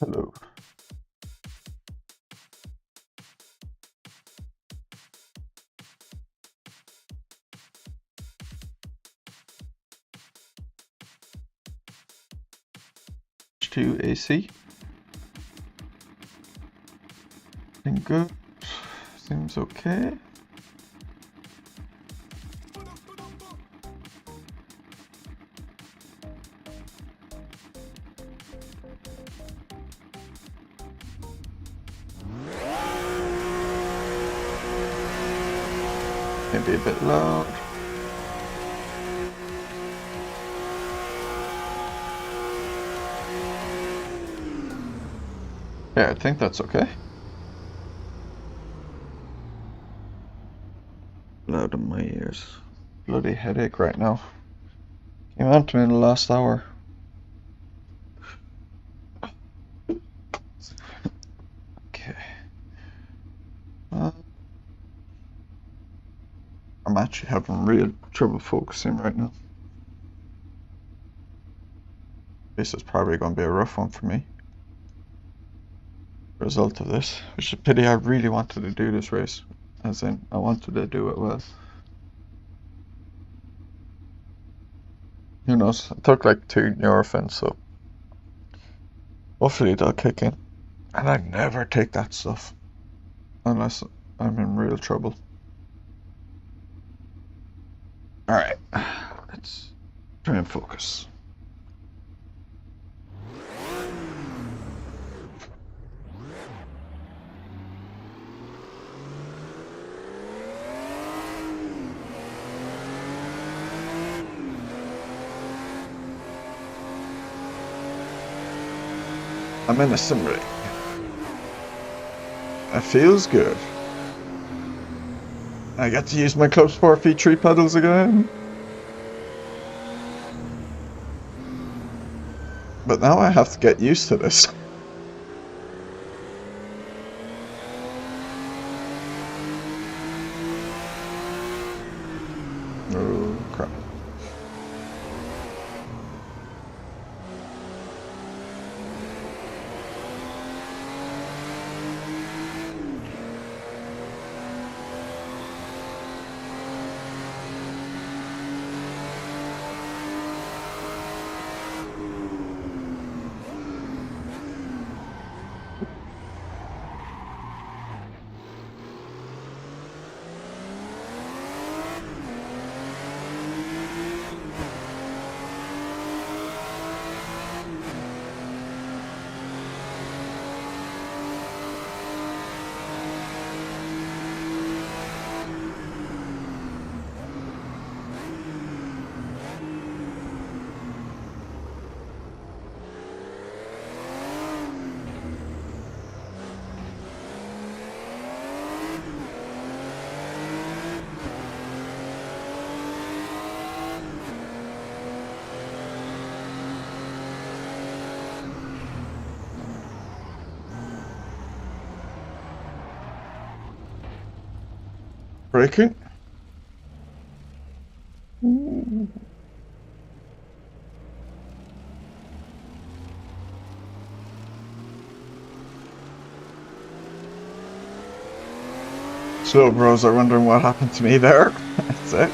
Hello. To AC. Looking good. Seems okay. Maybe a bit loud. Yeah, I think that's okay. Loud in my ears. Bloody headache right now. Came on to me in the last hour. Okay. I'm actually having real trouble focusing right now. This is probably going to be a rough one for me. Result of this, which is a pity. I really wanted to do this race, as in I wanted to do it well. Who knows? I took like 2 Nurofen, so hopefully they'll kick in. And I never take that stuff unless I'm in real trouble. Alright, let's try and focus. I'm in a Sebring. It feels good. I get to use my Club Sport V3 pedals again. But now I have to get used to this. Oh, crap. braking. Ooh. SloBros are wondering what happened to me there. That's it.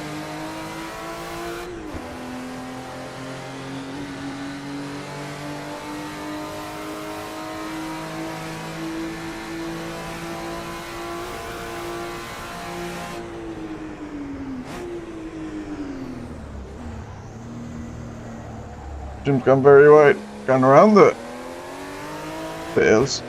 Jim's gone very wide, gone around the hills.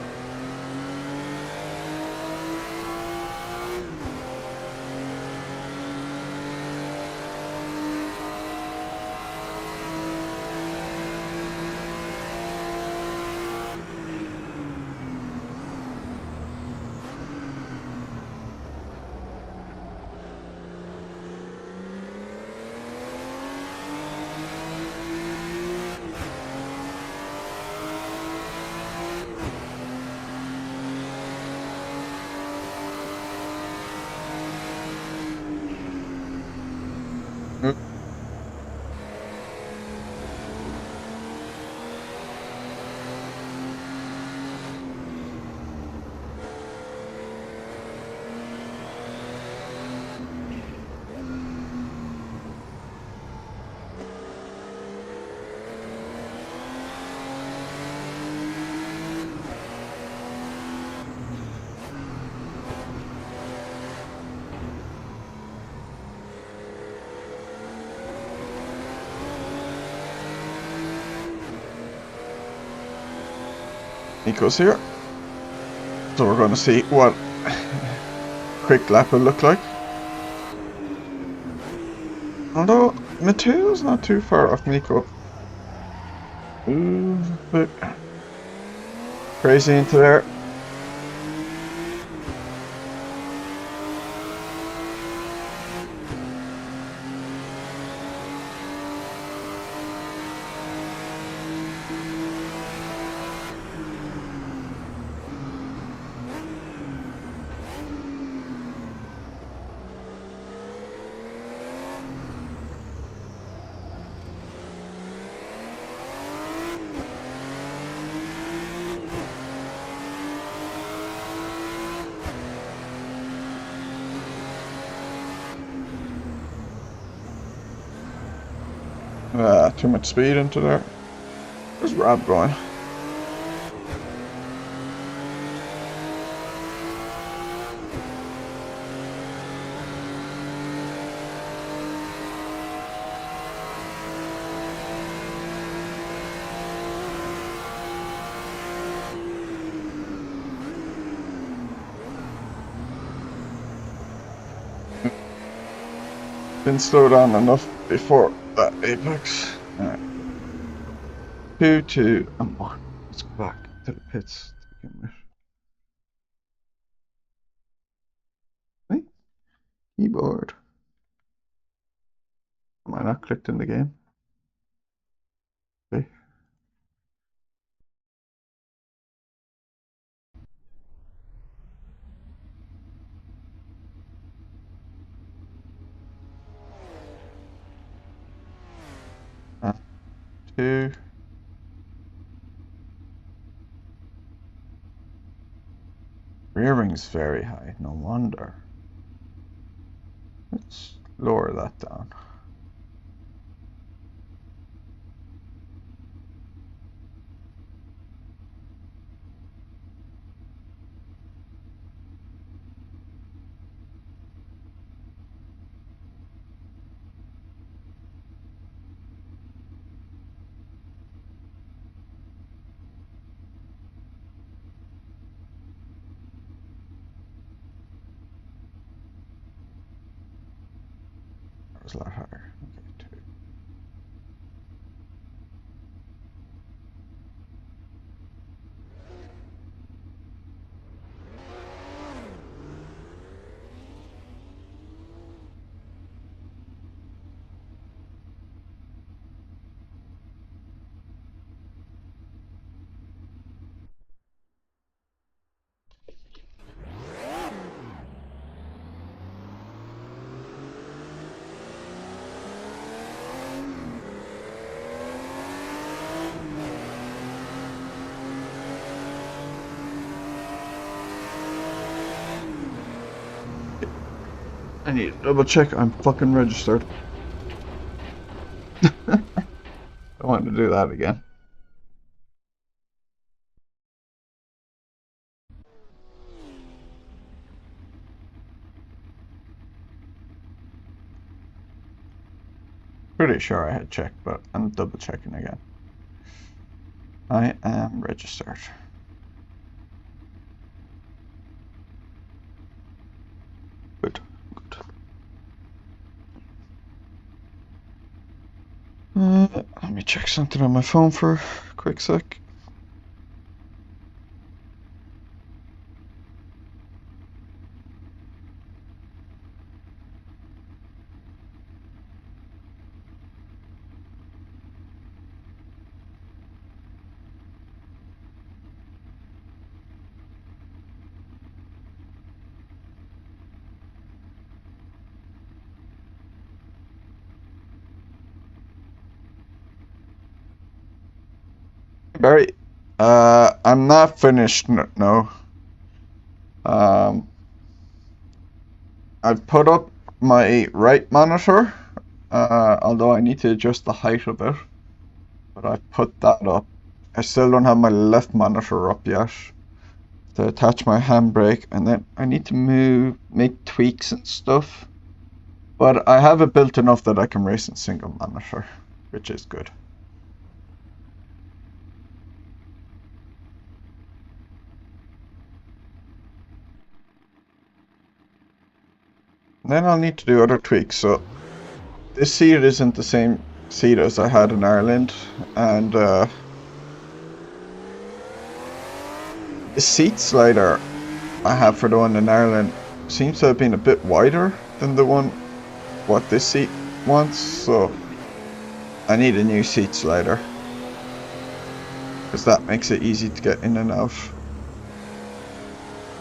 Nico's here. So we're going to see what quick lap will look like. Although Matteo's not too far off Nico. Ooh, but crazy into there. Too much speed into there. Where's Rob going? Didn't slow down enough before that apex. Alright. 2, 2, and 1. Let's go back to the pits to begin with. Hey, keyboard. Am I not clicked in the game? Okay. And 2. Rear wing's very high, no wonder. Let's lower that down. That was a lot higher. Okay, 2. I need to double check I'm fucking registered. I want to do that again. Pretty sure I had checked, but I'm double checking again. I am registered. Good, good. Let me check something on my phone for a quick sec. Barry, I'm not finished, no. I've put up my right monitor, although I need to adjust the height of it, but I've put that up. I still don't have my left monitor up yet to attach my handbrake, and then I need to make tweaks and stuff, but I have it built enough that I can race in single monitor, which is good. Then I'll need to do other tweaks. So this seat isn't the same seat as I had in Ireland, and the seat slider I have for the one in Ireland seems to have been a bit wider than the one what this seat wants, so I need a new seat slider because that makes it easy to get in and out.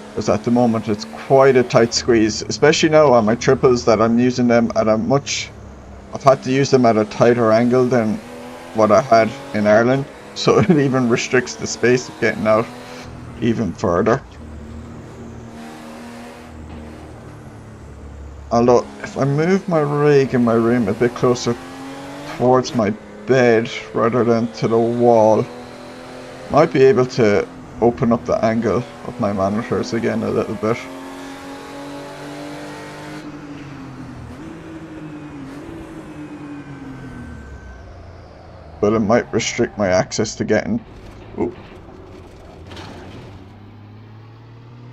Because at the moment it's quite a tight squeeze, especially now on my triples that I'm using them at a much... I've had to use them at a tighter angle than what I had in Ireland, so it even restricts the space of getting out even further. Although if I move my rig in my room a bit closer towards my bed rather than to the wall, might be able to open up the angle of my monitors again a little bit. But it might restrict my access to getting...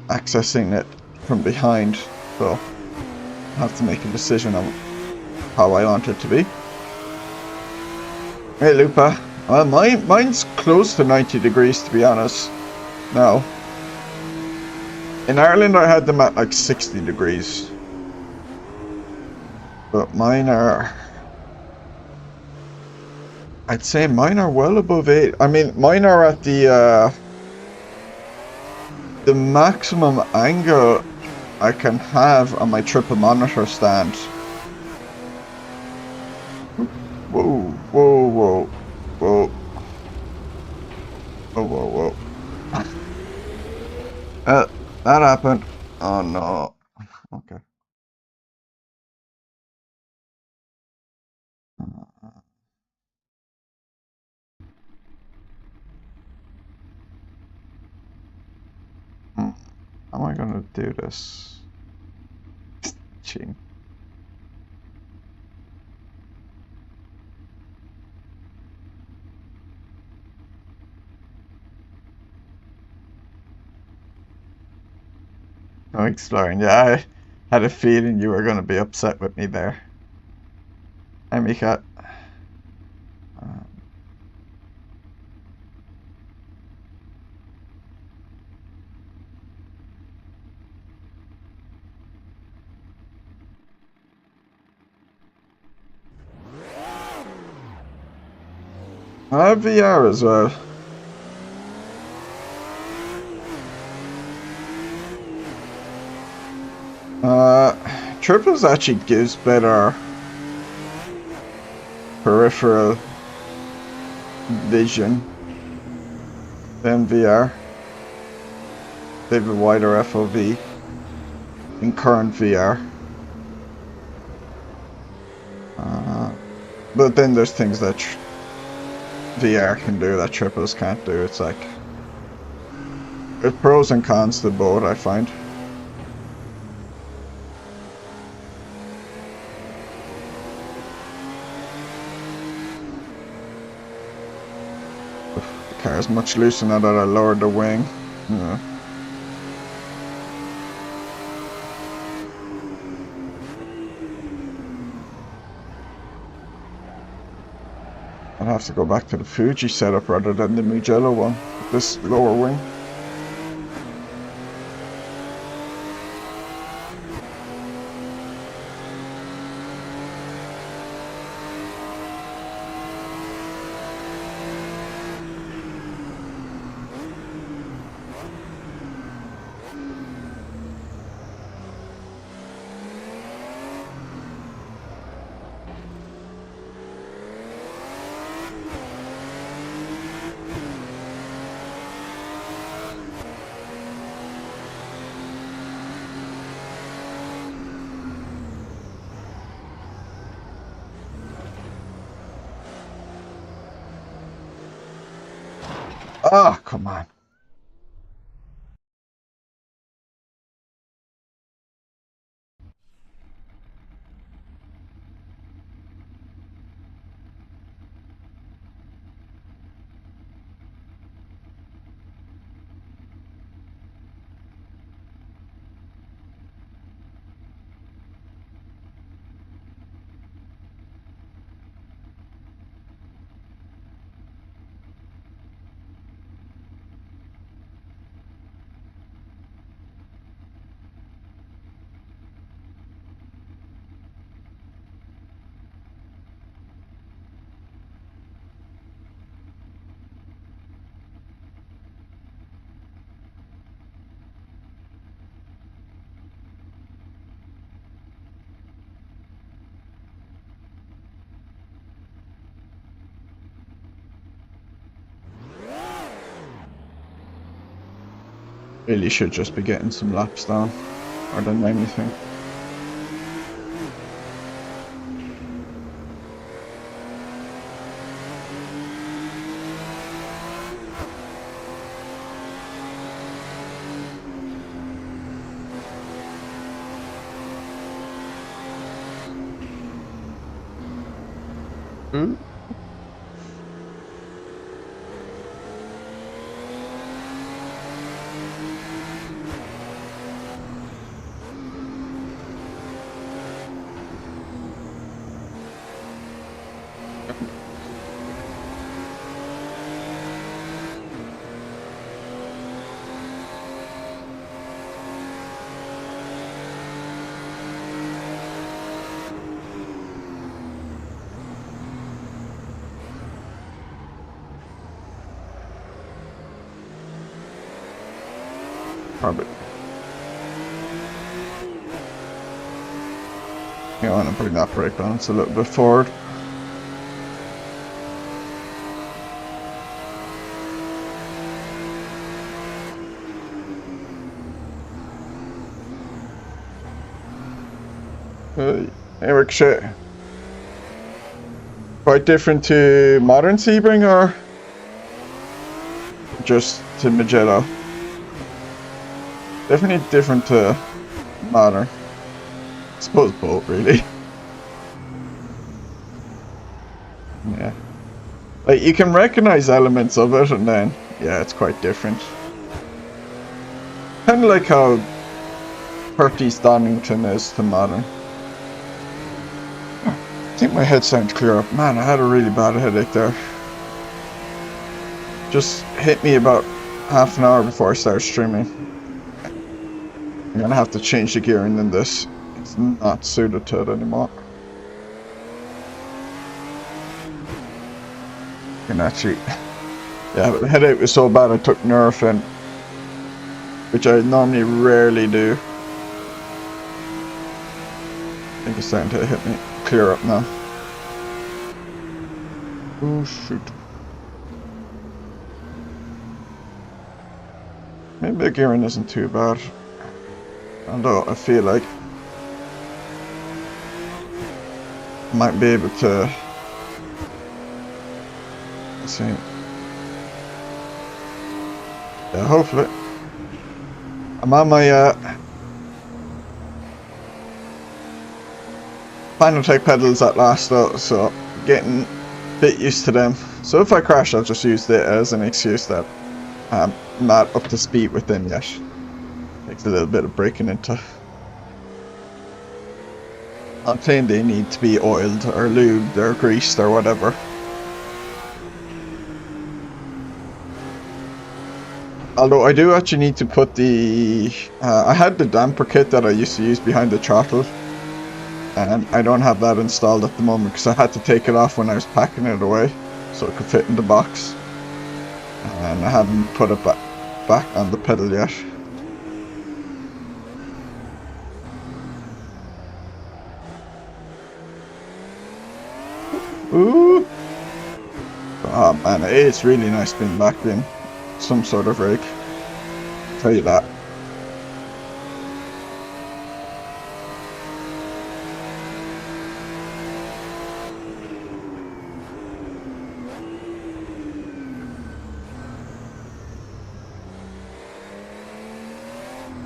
accessing it from behind, so I have to make a decision on how I want it to be. Hey Lupa, well mine's close to 90 degrees to be honest. Now, in Ireland I had them at like 60 degrees, but mine are, I'd say mine are well above 8. I mean, mine are at the maximum angle I can have on my triple monitor stand. Whoa, whoa, whoa, whoa. Whoa, whoa, whoa. That happened. Oh no. Okay. How am I gonna do this? Cheating. No exploring. Yeah, I had a feeling you were gonna be upset with me there. Hi, Mika. I have VR as well. Triples actually gives better peripheral vision than VR. They have a wider FOV. in current VR. But then there's things that VR can do that triples can't do. It's like, there's pros and cons to both, I find. The car is much looser now that I lowered the wing. Yeah. I'll have to go back to the Fuji setup rather than the Mugello one, with this lower wing. Ah, come on. Really should just be getting some laps down, more than anything. Hmm? Probably. You want to bring that brake balance a little bit forward. Eric shit. Quite different to modern Sebring or just to Mugello? Definitely different to modern. I suppose both, really. Yeah. Like, you can recognize elements of it and then, yeah, it's quite different. Kind of like how 30s Donington is to modern. I think my head sounds clear up. Man, I had a really bad headache there. Just hit me about half an hour before I started streaming. I'm gonna have to change the gearing in this. It's not suited to it anymore. And actually, yeah, the headache was so bad I took Nurofen, which I normally rarely do. I think it's starting to hit me clear up now. Oh shoot. Maybe the gearing isn't too bad. Although I feel like I might be able to, let's see, yeah, hopefully. I'm on my final take pedals at last though, so getting a bit used to them. So if I crash, I'll just use it as an excuse that I'm not up to speed with them yet. Takes a little bit of breaking into. I'm saying they need to be oiled or lubed or greased or whatever. Although I do actually need to put the... I had the damper kit that I used to use behind the throttle. And I don't have that installed at the moment because I had to take it off when I was packing it away so it could fit in the box. And I haven't put it back on the pedal yet. Ooh! Oh man, it's really nice being back in some sort of rig. I'll tell you that.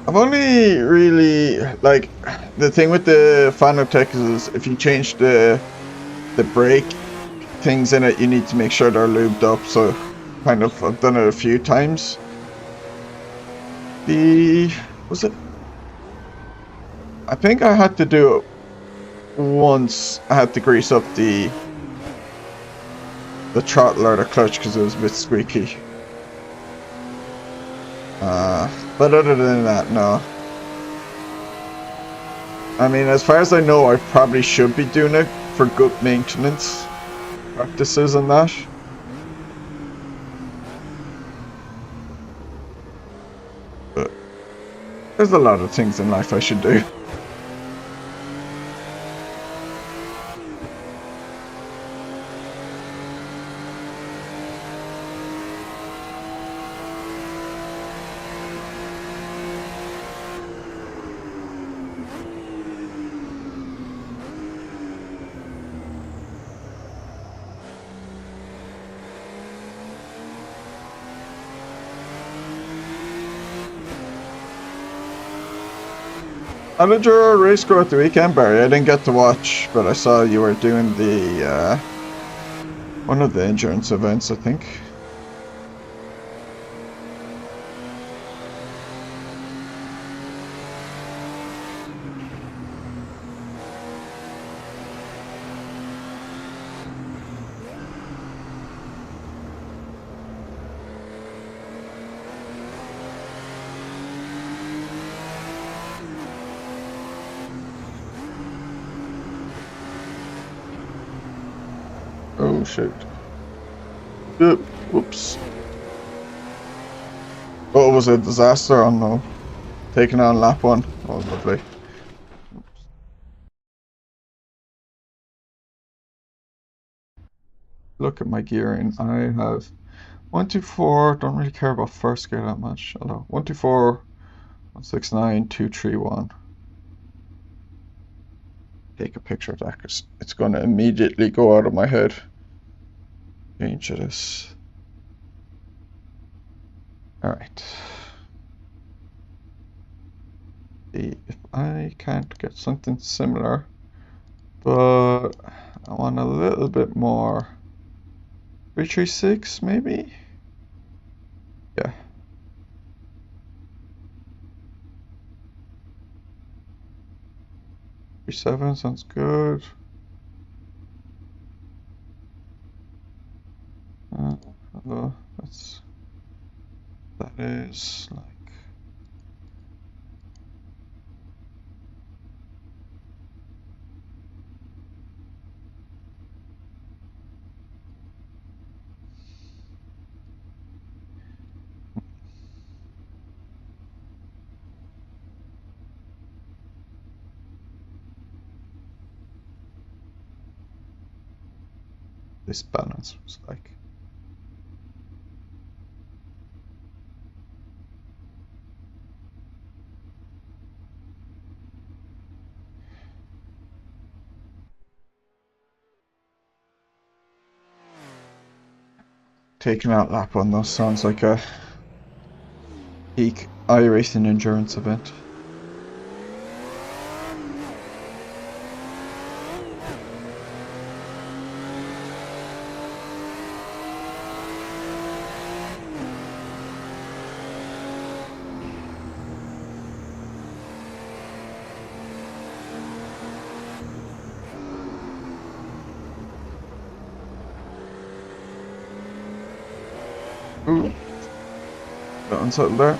I've only really, like, the thing with the Fanatec is if you change the brake things in it, you need to make sure they're lubed up, so kind of, I've done it a few times. Was it? I think I had to do it once. I had to grease up the throttle or the clutch because it was a bit squeaky. But other than that, no. I mean, as far as I know, I probably should be doing it for good maintenance practices and that. But there's a lot of things in life I should do. How did your race go at the weekend, Barry? I didn't get to watch, but I saw you were doing the one of the endurance events, I think. Oh shit. Whoops. Oh, it was a disaster. Oh no. Taking on lap one. Oh, lovely. Look at my gearing. I have 124. Don't really care about first gear that much. Although 124, 169, 231. Take a picture of that because it's going to immediately go out of my head. Change this. Alright. See if I can't get something similar, but I want a little bit more. 336 maybe? Yeah. Seven sounds good. Although that is like this balance was like. taking out lap one though sounds like a peak iRacing endurance event. Ooh, got unsettled there.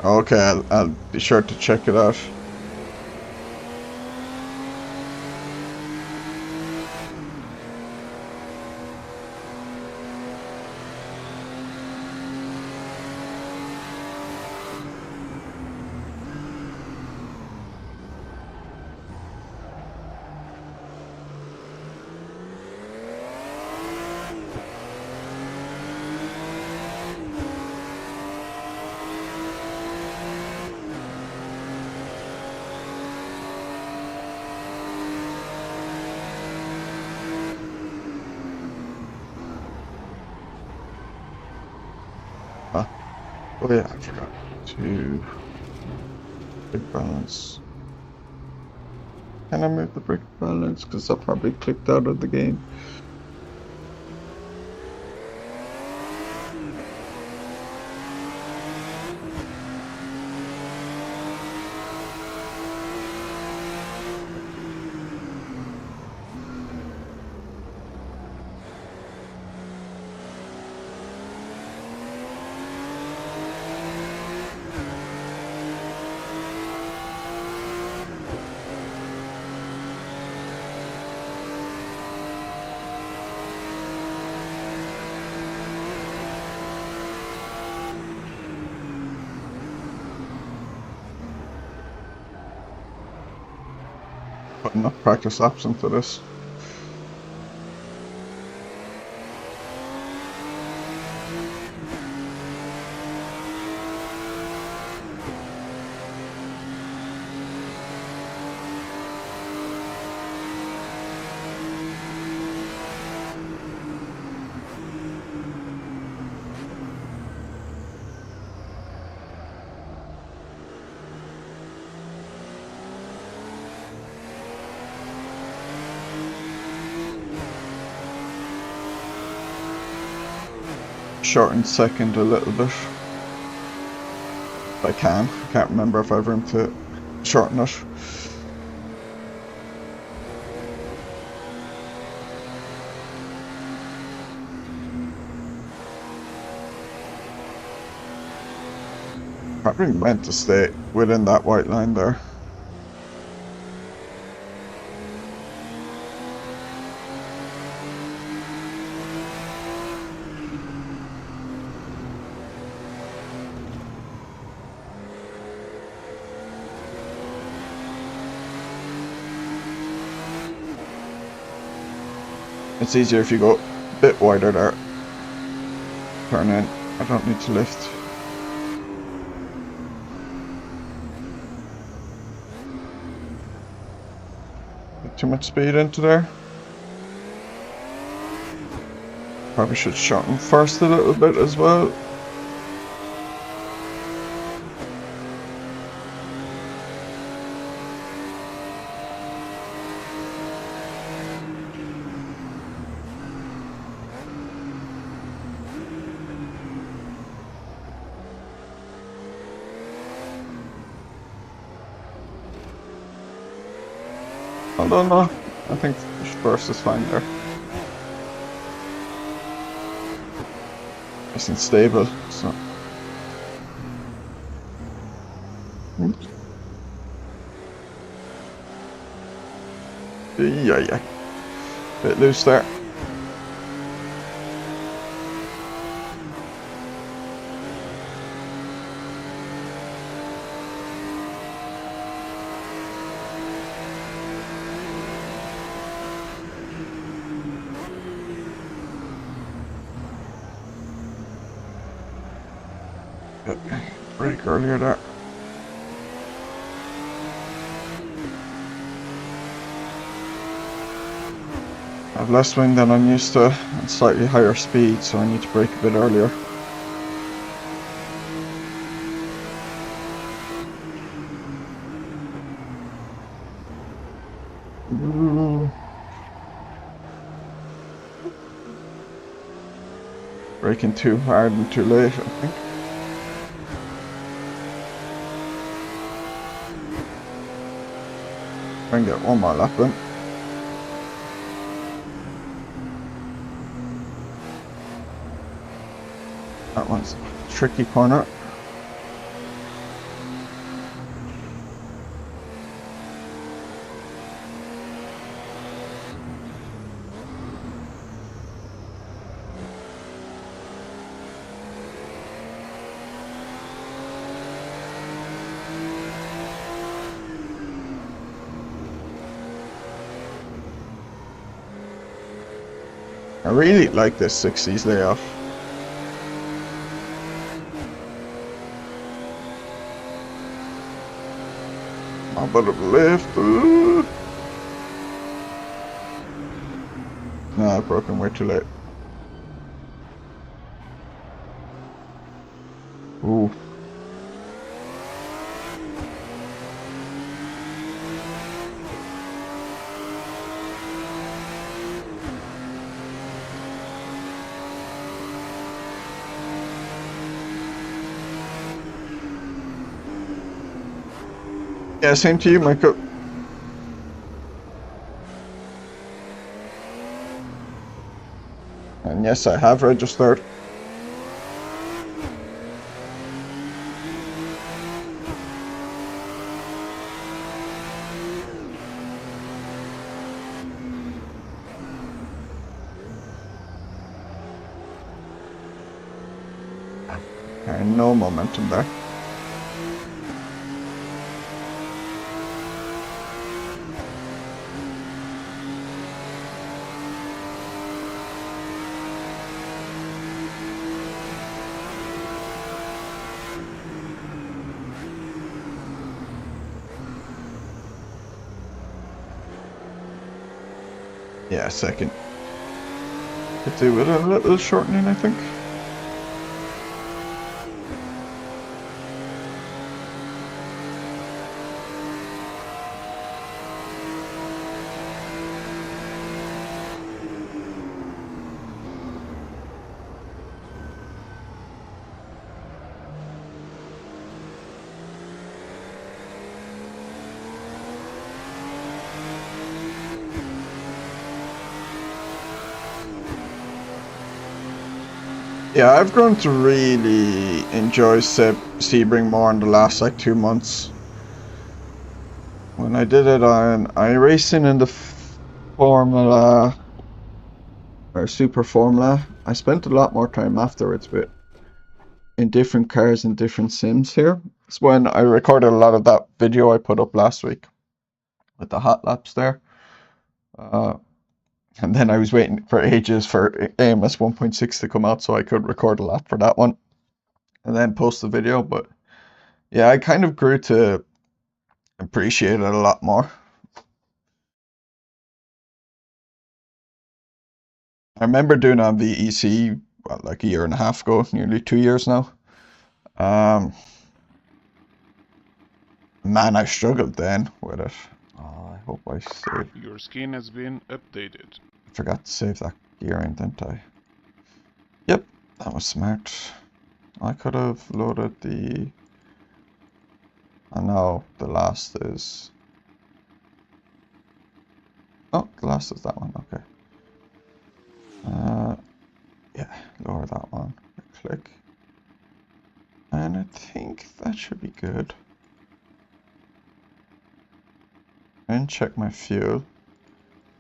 Okay, I'll be sure to check it out. Oh yeah, I forgot to brake balance. Can I move the brake balance? Because I probably clicked out of the game. Put enough practice laps into this. Shorten second a little bit. If I can. I can't remember if I have room to shorten it. Probably meant to stay within that white line there. It's easier if you go a bit wider there. Turn in. I don't need to lift. Put too much speed into there. Probably should shorten first a little bit as well. Hold on, no. I think first is fine there. Nice and stable, so. Yeah. Bit loose there. Brake earlier there. I have less swing than I'm used to and slightly higher speed, so I need to brake a bit earlier. Braking too hard and too late, I think. Try and get one more lap in. That one's a tricky corner. I really like this 60s layout. A bit of lift. No, I've broken way too late. Ooh. Yeah, same to you, Michael. And yes, I have registered. Okay, no momentum there. Yeah, second. Could do with a little shortening, I think. Yeah, I've grown to really enjoy Sebring more in the last like 2 months. When I did it on iRacing in the Formula or Super Formula, I spent a lot more time afterwards with in different cars and different sims here. It's when I recorded a lot of that video I put up last week with the hot laps there. And then I was waiting for ages for AMS 1.6 to come out so I could record a lap for that one and then post the video. But yeah, I kind of grew to appreciate it a lot more. I remember doing on VEC like a year and a half ago, nearly 2 years now. Man, I struggled then with it. Oh, I hope I saved. Your skin has been updated. I forgot to save that gearing, didn't I? Yep, that was smart. I could have loaded the... I know the last is... Oh, the last is that one, okay. Yeah, lower that one. Click. And I think that should be good. And check my fuel.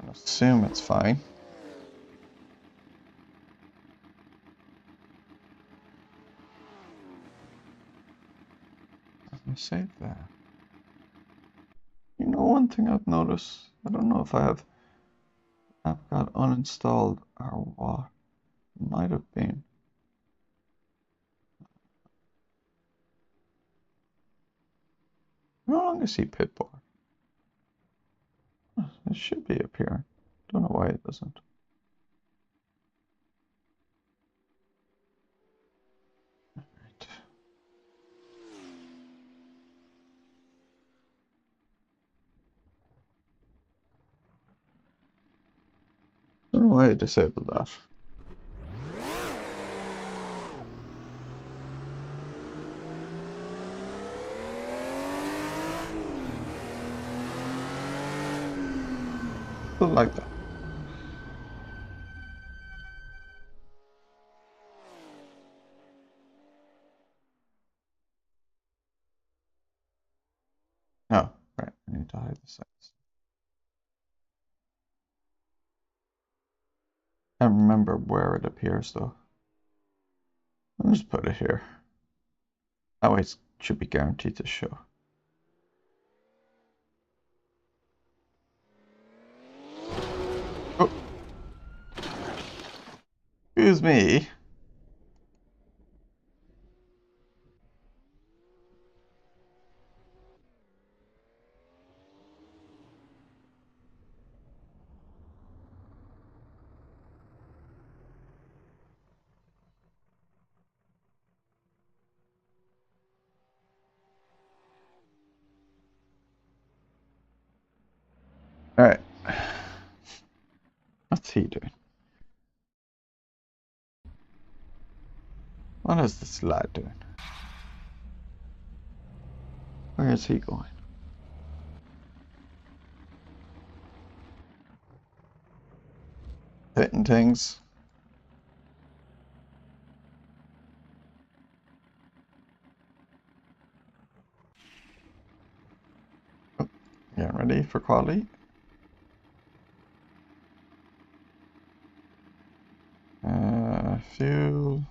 I assume it's fine. Let me save that. You know, one thing I've noticed, I don't know if I've got uninstalled or what. It might have been. No longer see pit bar. It should be up here. Don't know why it doesn't. know why I disabled that. Something like that. Oh, right. I need to hide the sights. I don't remember where it appears though. I'll just put it here. That way it should be guaranteed to show. Oh. Excuse me. Alright. What's he doing? What is this lad doing? Where is he going? Hitting things. Oh, getting ready for quality. Fuel.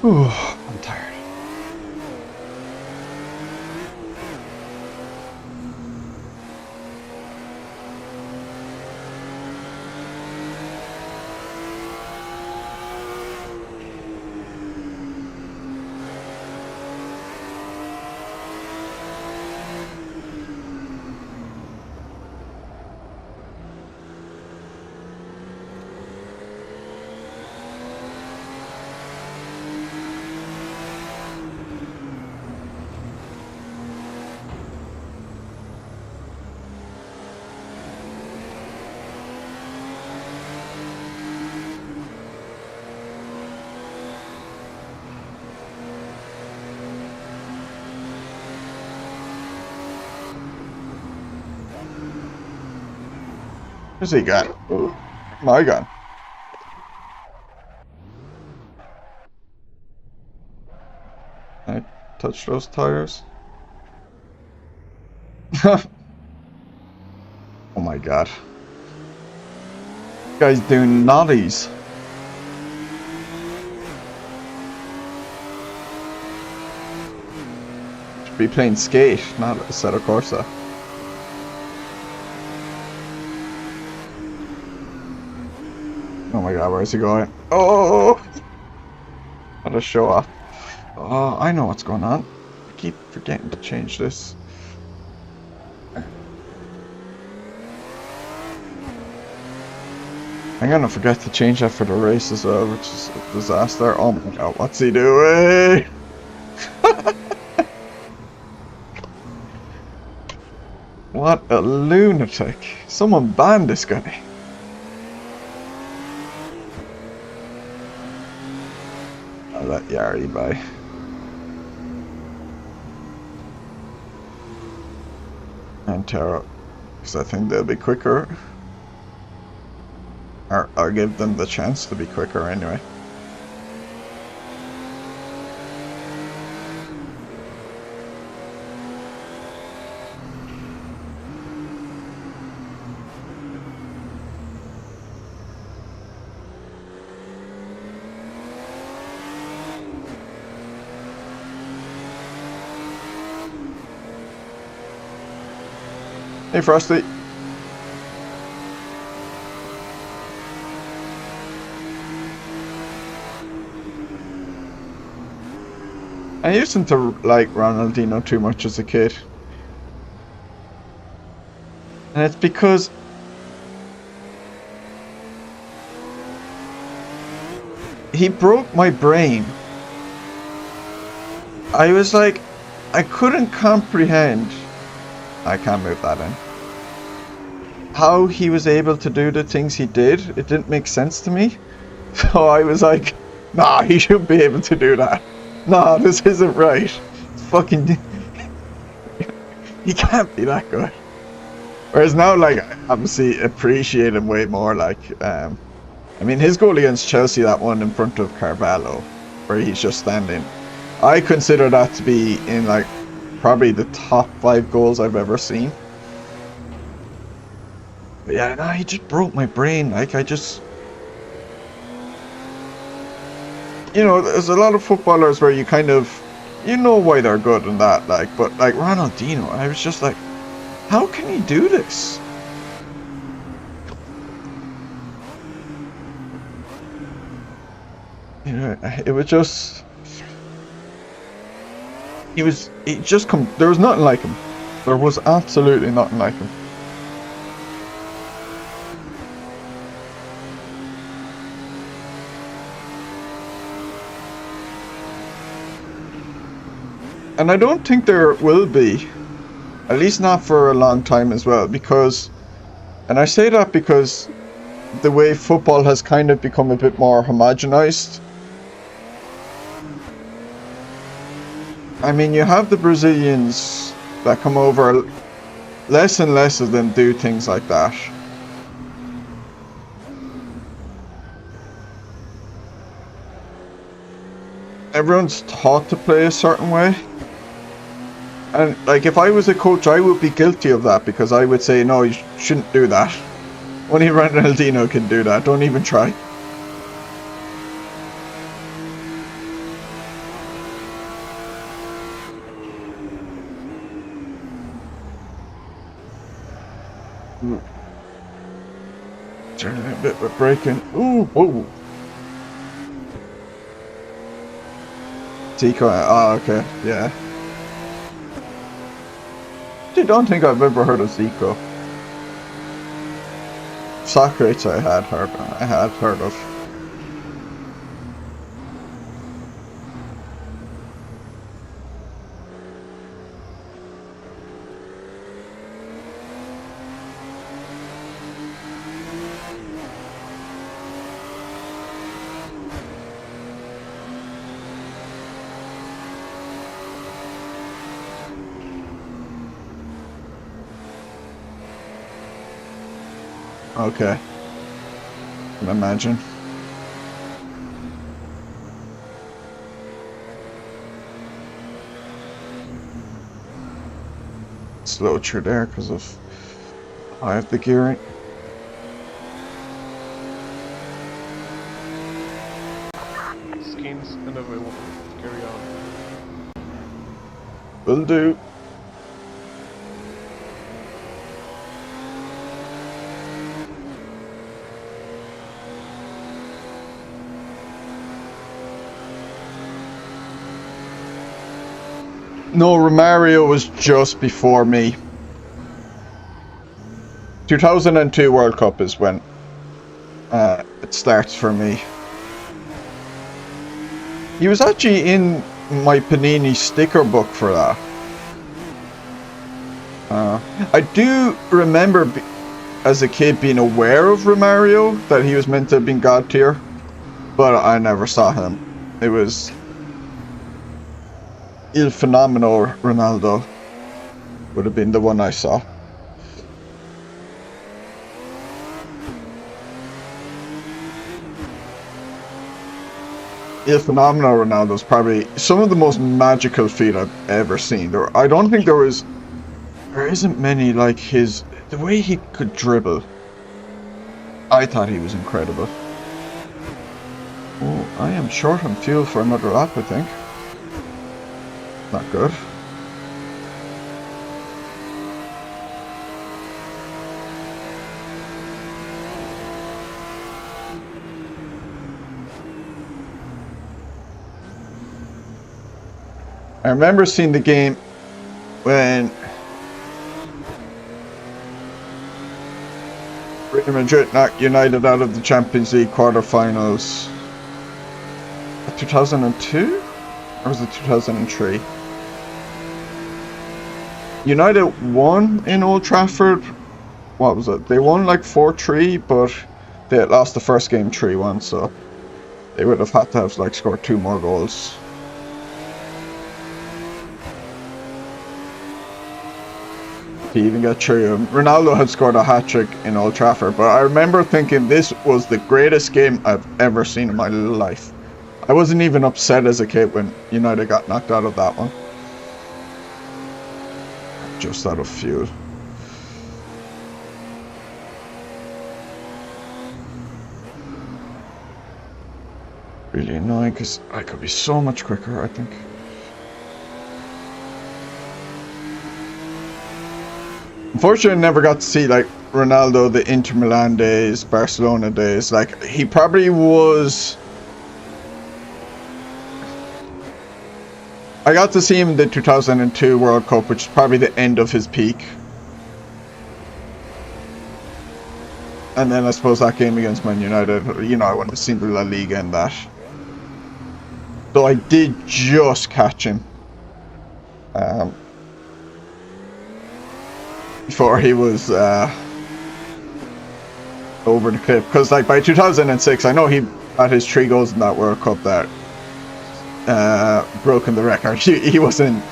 Ooh, I'm tired. Where's he got? Ooh, my gun. Can I touch those tires? Oh my god. This guy's doing nollies. Should be playing skate, not a set of Corsa. Oh my god, where's he going? Oh! What a show off. Oh, I know what's going on. I keep forgetting to change this. I'm gonna forget to change that for the race as well, which is a disaster. Oh my god, what's he doing? What a lunatic. Someone banned this guy. I'll let Yari by. And Tara, because I think they'll be quicker. Or I'll give them the chance to be quicker anyway. Hey Frosty. I used to like Ronaldinho too much as a kid. And it's because he broke my brain. I was like, I couldn't comprehend. I can't move that in. How he was able to do the things he did. It didn't make sense to me. So I was like, nah, he shouldn't be able to do that. Nah, this isn't right. It's fucking... he can't be that good. Whereas now, like, I obviously appreciate him way more. Like, I mean, his goal against Chelsea, that one in front of Carvalho, where he's just standing. I consider that to be in, like, probably the top 5 goals I've ever seen. But yeah, no, he just broke my brain. Like, I just... You know, there's a lot of footballers where you kind of... You know why they're good and that, like, but, like, Ronaldinho, I was just like, how can he do this? You know, it was just... There was nothing like him. There was absolutely nothing like him. And I don't think there will be, at least not for a long time as well, because, and I say that because the way football has kind of become a bit more homogenized. I mean, you have the Brazilians that come over, less and less of them do things like that. Everyone's taught to play a certain way. And, like, if I was a coach, I would be guilty of that, because I would say, no, you shouldn't do that. Only Ronaldinho can do that. Don't even try. Turning a bit with braking. Ooh, whoa. Zico. Oh, okay. Yeah. I don't think I've ever heard of Zico. Socrates I had heard of. Okay. Can imagine. Slow through there because of I have the gearing. Skins and I will carry on. Will do. No, Romario was just before me. 2002 World Cup is when it starts for me. He was actually in my Panini sticker book for that. I do remember as a kid being aware of Romario, that he was meant to have been God tier, but I never saw him. It was Il Fenomeno Ronaldo would have been the one I saw. Il Fenomeno Ronaldo is probably some of the most magical feet I've ever seen. I don't think there isn't many like his. The way he could dribble, I thought he was incredible. Oh, I am short on fuel for another lap, I think. Not good. I remember seeing the game when Real Madrid knocked United out of the Champions League quarterfinals. 2002? Or was it 2003? United won in Old Trafford. What was it? They won like 4-3, but they had lost the first game 3-1, so they would have had to have like scored 2 more goals. To even get through. Ronaldo had scored a hat-trick in Old Trafford, but I remember thinking this was the greatest game I've ever seen in my life. I wasn't even upset as a kid when United got knocked out of that one. Just out of fuel. Really annoying because I could be so much quicker, I think. Unfortunately, I never got to see like Ronaldo, the Inter Milan days, Barcelona days. Like, he probably was... I got to see him in the 2002 World Cup, which is probably the end of his peak. And then I suppose that game against Man United, you know, I wouldn't have seen the La Liga in that. Though I did just catch him. Before he was over the cliff. Because like by 2006, I know he had his 3 goals in that World Cup that broken the record. He wasn't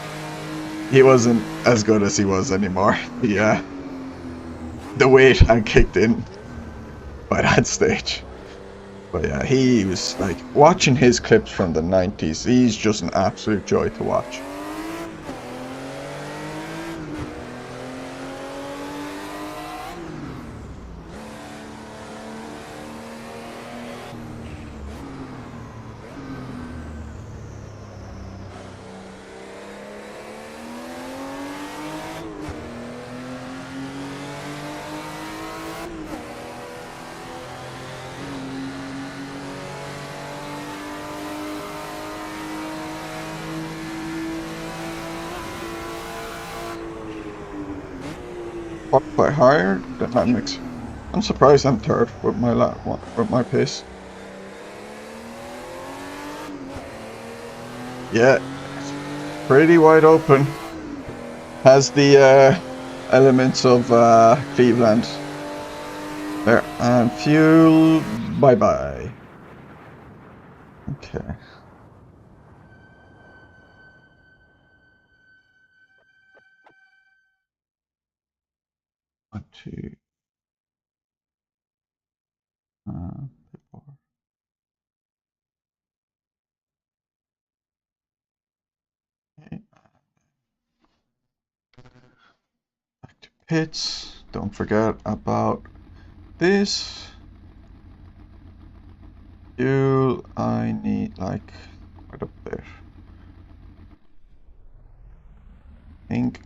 as good as he was anymore. Yeah, the weight had kicked in by that stage. But yeah, he was like, watching his clips from the 90s, he's just an absolute joy to watch. Quite higher than that mix. I'm surprised I'm third with my pace. Yeah, pretty wide open. Has the elements of Cleveland. There, and fuel. Bye bye. Okay. One, two. Four. Okay. Back to pits. Don't forget about this. Fuel. I need like right up there. I think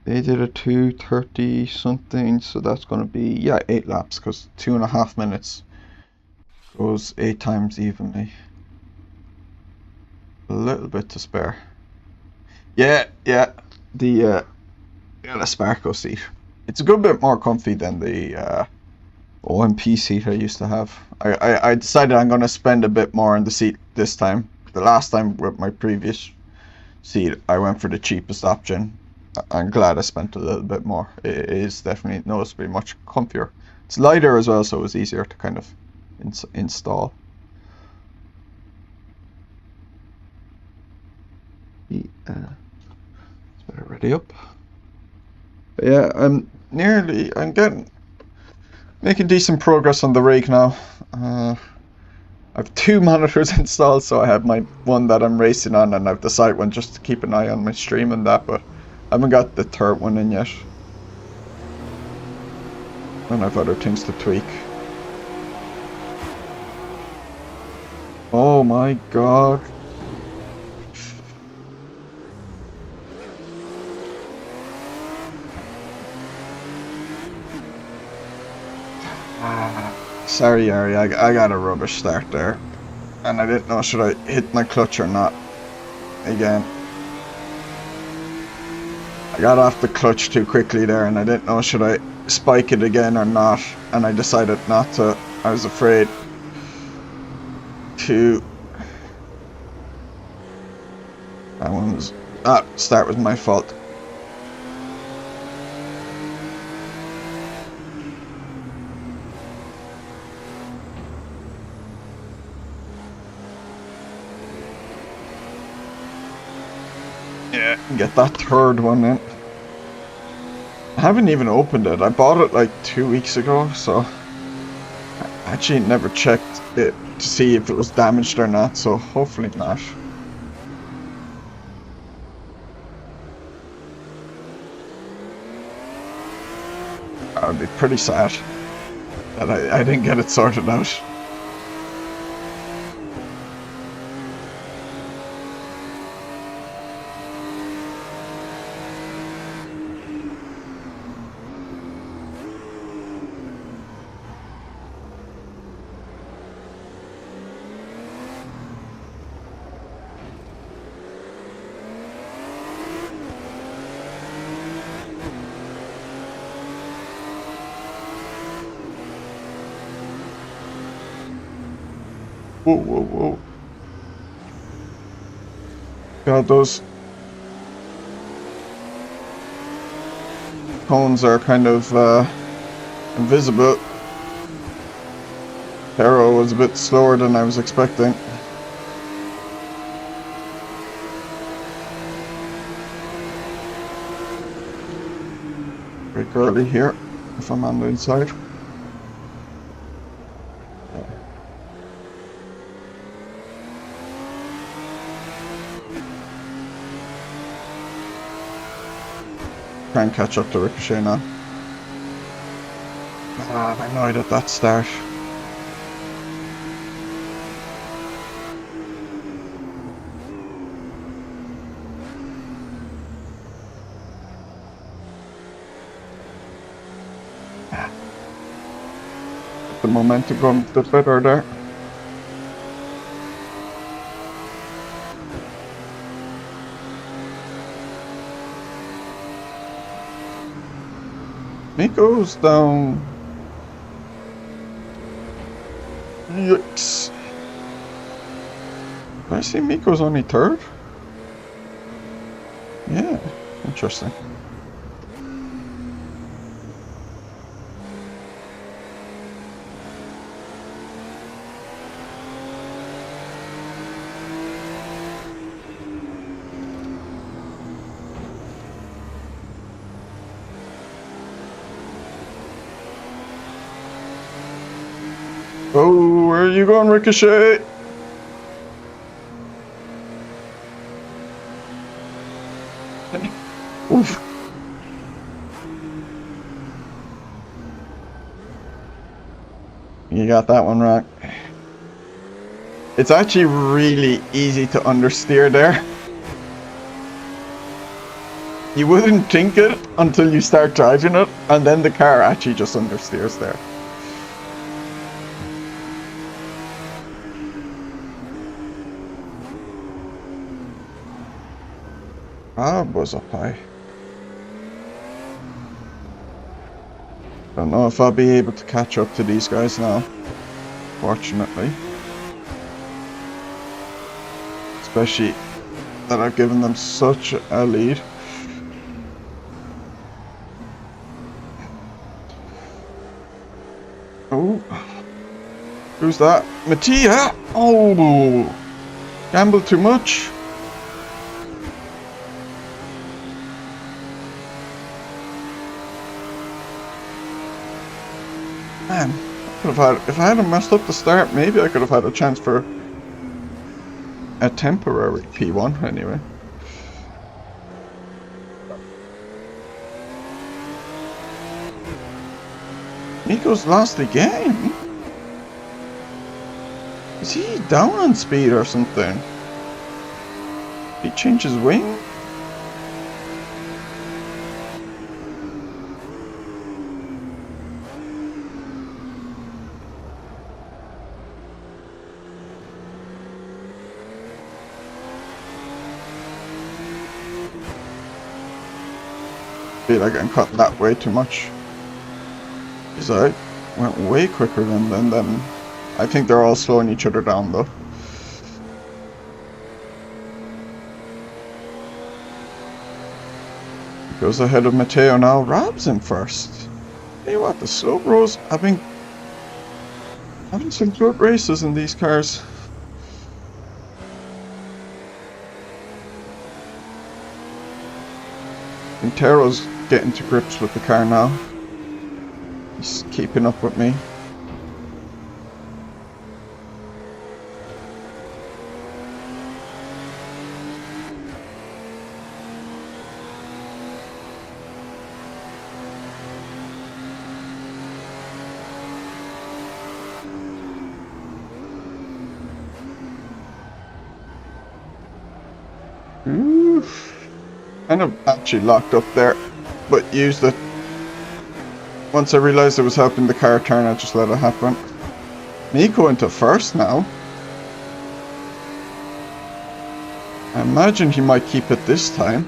they did a 2:30 something, so that's gonna be, yeah, 8 laps, because 2.5 minutes goes 8 times evenly. A little bit to spare. Yeah, the Sparko seat. It's a good bit more comfy than the OMP seat I used to have. I decided I'm gonna spend a bit more on the seat this time. The last time with my previous seat, I went for the cheapest option. I'm glad I spent a little bit more. It is definitely noticeably much comfier. It's lighter as well, so it was easier to kind of install. Let's better ready up. But yeah, I'm making decent progress on the rig now. I have 2 monitors installed, so I have my one that I'm racing on, and I have the side one just to keep an eye on my stream and that, but I haven't got the third one in yet. And I've other things to tweak. Oh my god. Sorry, Ari, I got a rubbish start there. And I didn't know should I hit my clutch or not. again. I got off the clutch too quickly there, and I didn't know should I spike it again or not, and I decided not to. I was afraid to. That start was my fault. Yeah, get that third one in. I haven't even opened it. I bought it like 2 weeks ago, so I actually never checked it to see if it was damaged or not, so hopefully not. I would be pretty sad that I didn't get it sorted out. Whoa, whoa, whoa. God, those cones are kind of invisible. Arrow was a bit slower than I was expecting. Brake early here, if I'm on the inside. Try and catch up to Ricochet now. I'm annoyed at that start. The momentum going a bit better there. Miko's down. Yikes. Did I see Miko's only third? Yeah, interesting. Oh, where are you going, Ricochet? Oof. You got that one right. It's actually really easy to understeer there. You wouldn't think it until you start driving it, and then the car actually just understeers there. Ah, buzz up high. Don't know if I'll be able to catch up to these guys now, fortunately. Especially that I've given them such a lead. Oh, who's that? Mattia! Oh, gambled too much. Man, I could have had, if I hadn't messed up the start, maybe I could have had a chance for a temporary P1 anyway. Nico's lost the game. Is he down on speed or something? Did he change his wing? feel like I'm cutting that way too much. Because I went way quicker than them. I think they're all slowing each other down though. He goes ahead of Matteo now. Rob's in first. Tell you what, the SloBros have been having some good races in these cars. And Tero's getting to grips with the car now. He's keeping up with me. Oof. Kind of actually locked up there, but used it. Once I realised it was helping the car turn, I just let it happen. Miko into first now. I imagine he might keep it this time.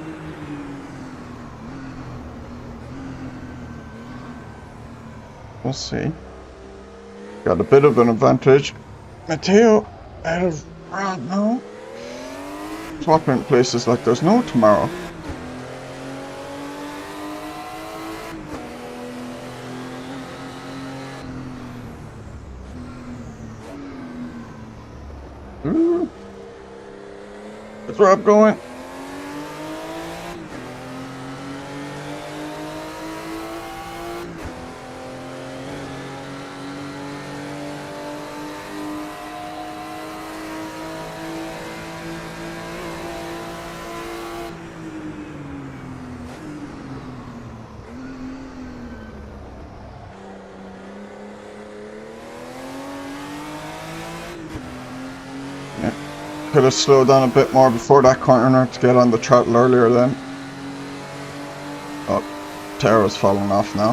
We'll see. Got a bit of an advantage. Matteo out of Rob now. Swapping places like there's no tomorrow. Ooh. Where's Rob going? Could have slowed down a bit more before that corner to get on the throttle earlier then. Oh, Tero's falling off now.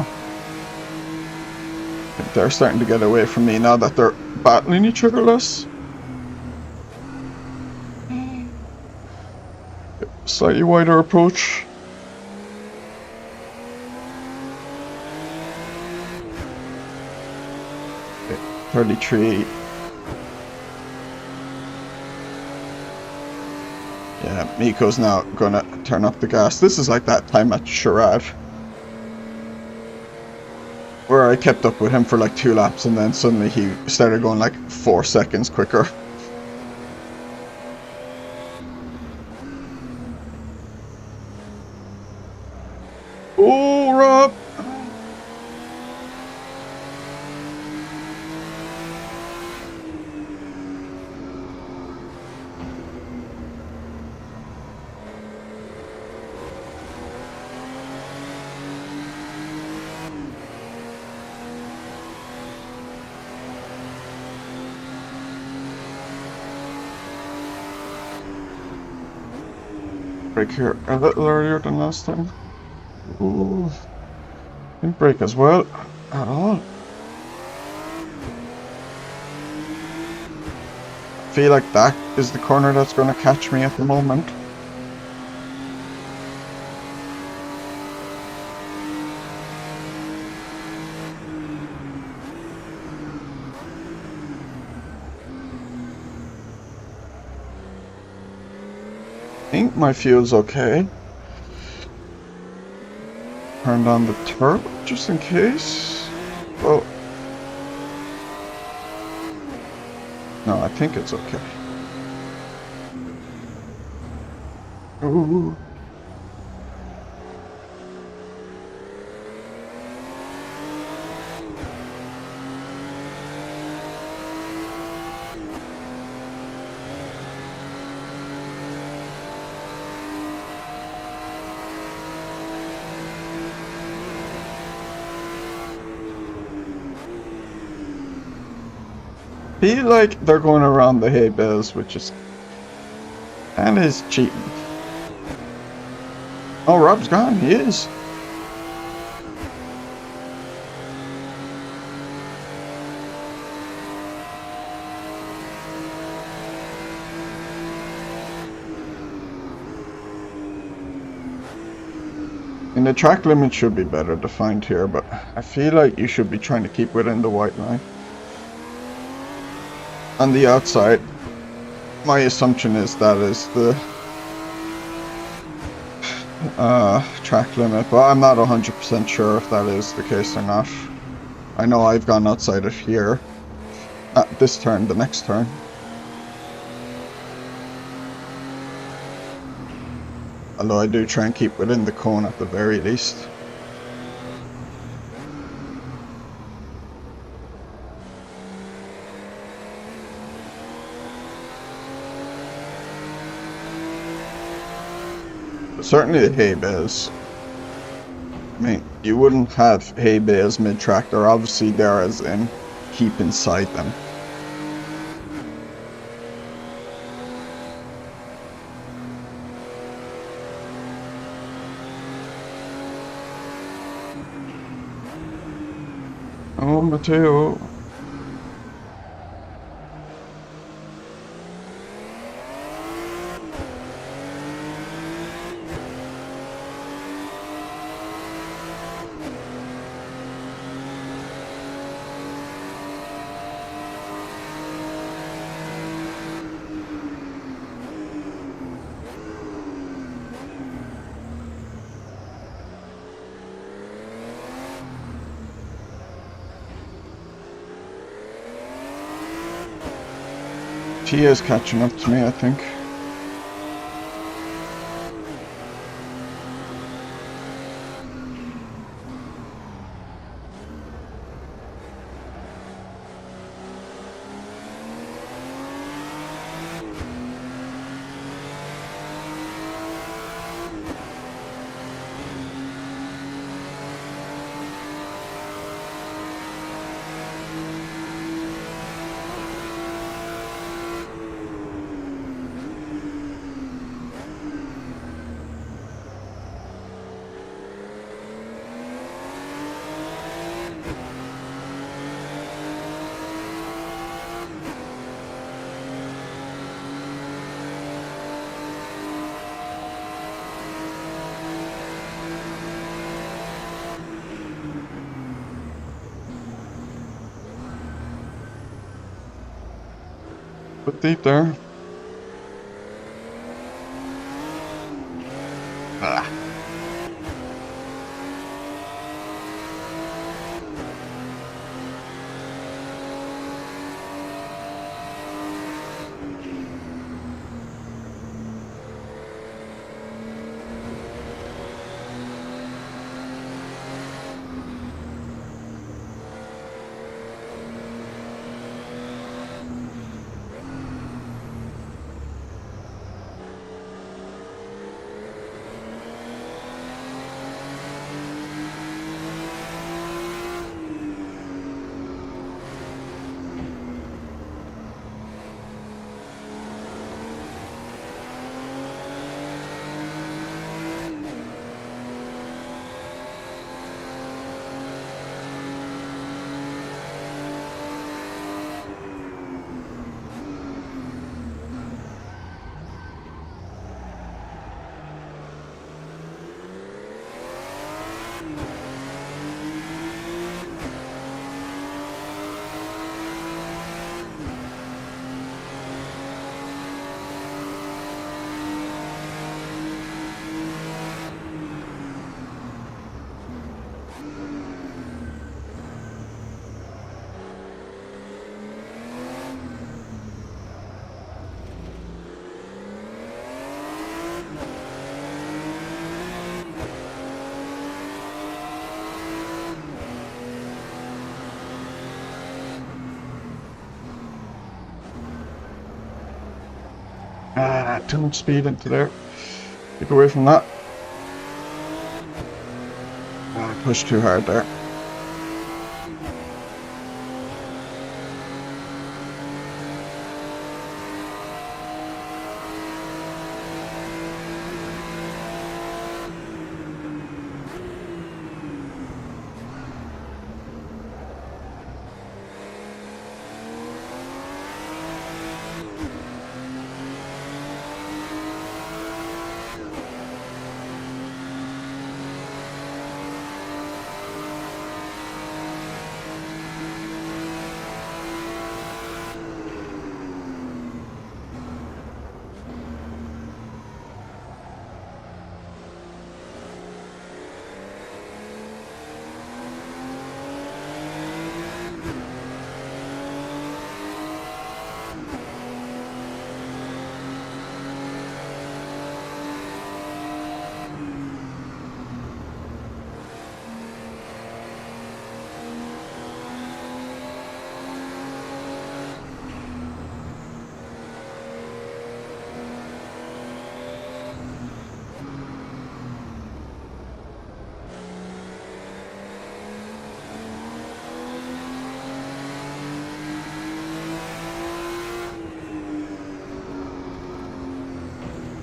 I think they're starting to get away from me now that they're battling each other less. Slightly wider approach. Okay, 33. Yeah, Miko's now gonna turn up the gas. This is like that time at Charade, where I kept up with him for like 2 laps and then suddenly he started going like 4 seconds quicker. Oh, Rob! Brake here a little earlier than last time. Ooh, didn't brake as well at all. I feel like that is the corner that's going to catch me at the moment. I think my fuel's okay. Turned on the turbo just in case. Well, no, I think it's okay. Ooh. Feel like they're going around the hay bales, which is and is cheating. Oh, Rob's gone. He is. I And the track limit should be better defined here, but I feel like you should be trying to keep within the white line. On the outside, my assumption is that is the track limit, but I'm not 100% sure if that is the case or not. I know I've gone outside it here. At this turn, the next turn. Although I do try and keep within the cone at the very least. But certainly the hay bales. I mean, you wouldn't have hay bales mid-track. They're obviously there as in keep inside them. Oh, Matteo. She is catching up to me, I think. But deep there. Ah. Too much speed into there. Keep away from that. I pushed too hard there.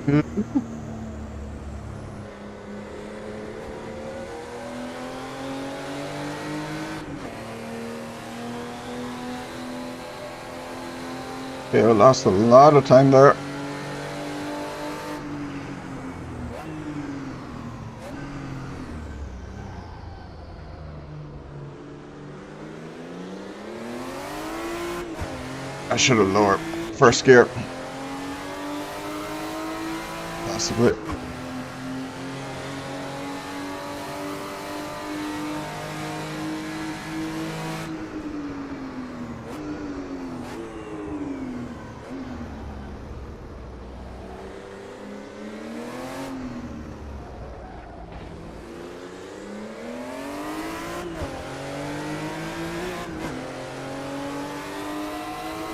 Okay, I lost a lot of time there. I should have lowered first gear. Possibly.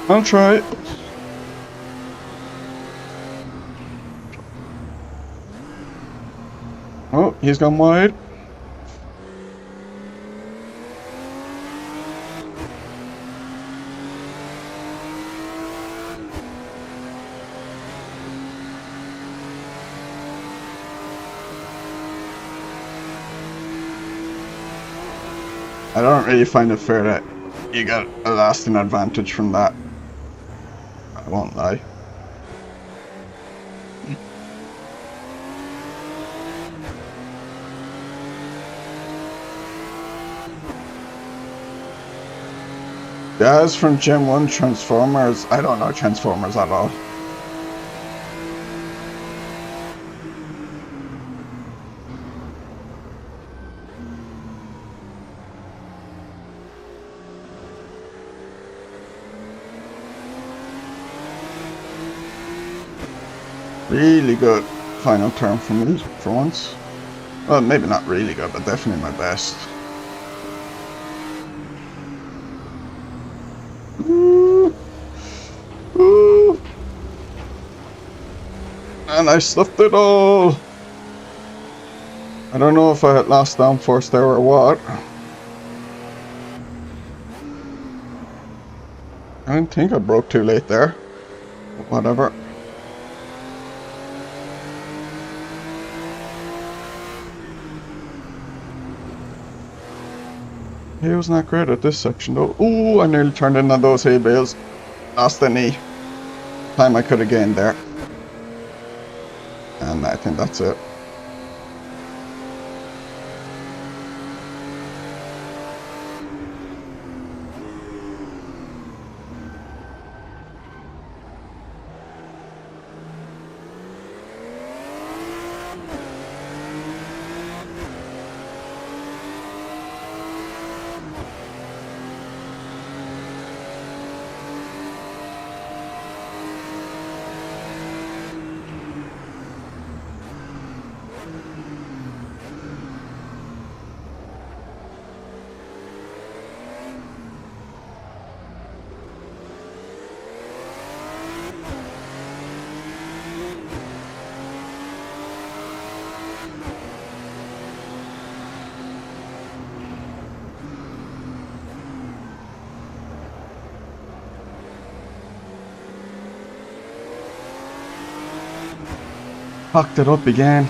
I'll try it. Oh, he's gone wide. I don't really find it fair that you got a lasting advantage from that. I won't lie. Guys from Gen 1 Transformers, I don't know Transformers at all. Really good final turn for me, for once. Well, maybe not really good, but definitely my best. Ooh. Ooh. And I stuffed it all. I don't know if I had lost downforce there or what. I didn't think I broke too late there. But whatever. He was not great at this section though. Ooh, I nearly turned in on those hay bales. Lost any time I could have gained there. And I think that's it. Fucked it up again.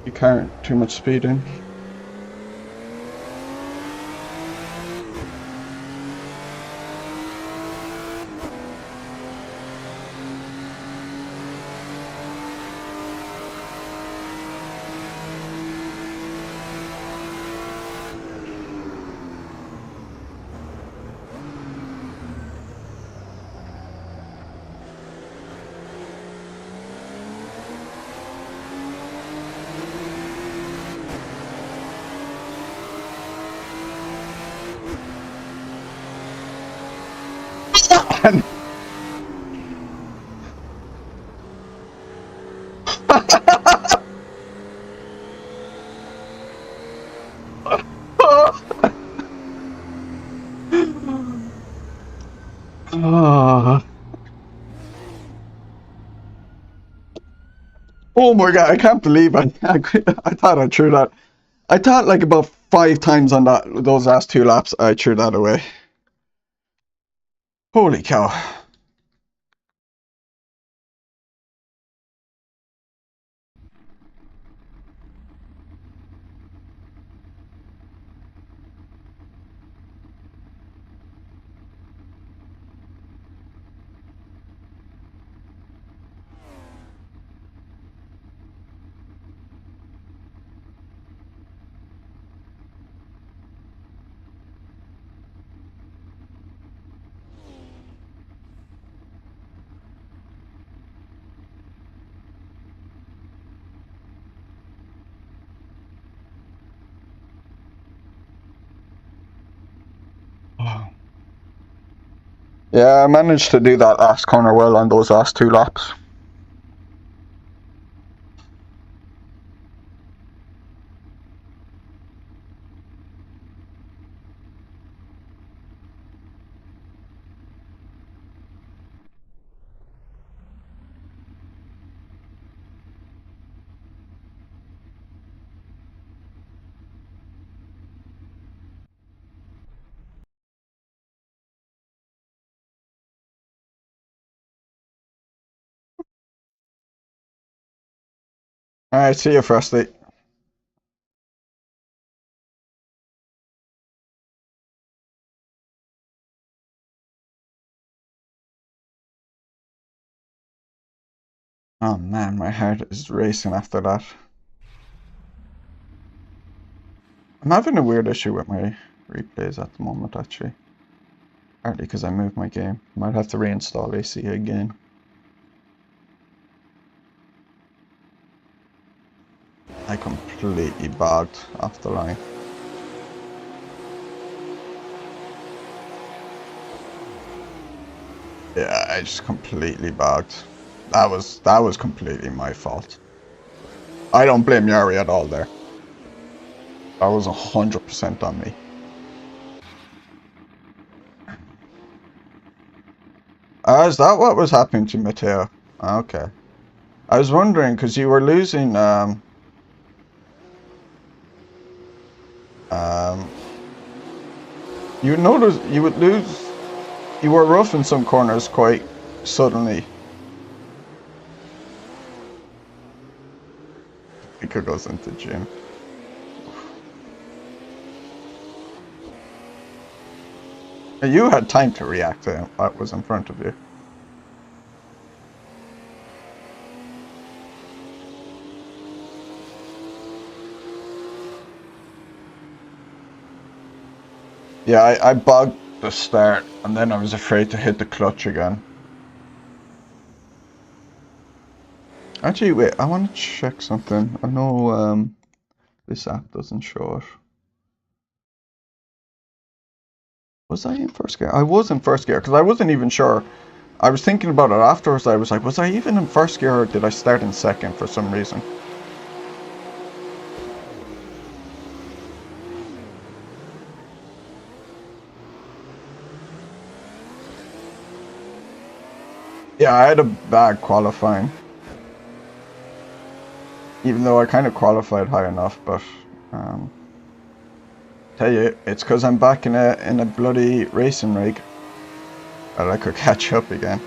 You carried too much speed in. Oh my god, I can't believe I thought I threw that. I thought like about 5 times on those last 2 laps I threw that away. Holy cow. Yeah, I managed to do that last corner well on those last 2 laps. Alright, see you, Frosty. Oh man, my heart is racing after that. I'm having a weird issue with my replays at the moment, actually. Partly because I moved my game. Might have to reinstall AC again. I completely bogged off the line. Yeah, I just completely bogged. That was completely my fault. I don't blame Yari at all there. That was 100% on me. Is that what was happening to Mateo? Okay. I was wondering because you were losing you notice you would lose, you were rough in some corners quite suddenly. Pika goes into gym. You had time to react to what was in front of you. Yeah, I bugged the start and then I was afraid to hit the clutch again. Actually, wait, I want to check something. I know this app doesn't show it. Was I in first gear? I was in first gear because I wasn't even sure. I was thinking about it afterwards. I was like, was I even in first gear or did I start in second for some reason? Yeah, I had a bad qualifying. Even though I kind of qualified high enough, but tell you, it's because I'm back in a bloody racing rig. I could catch up again.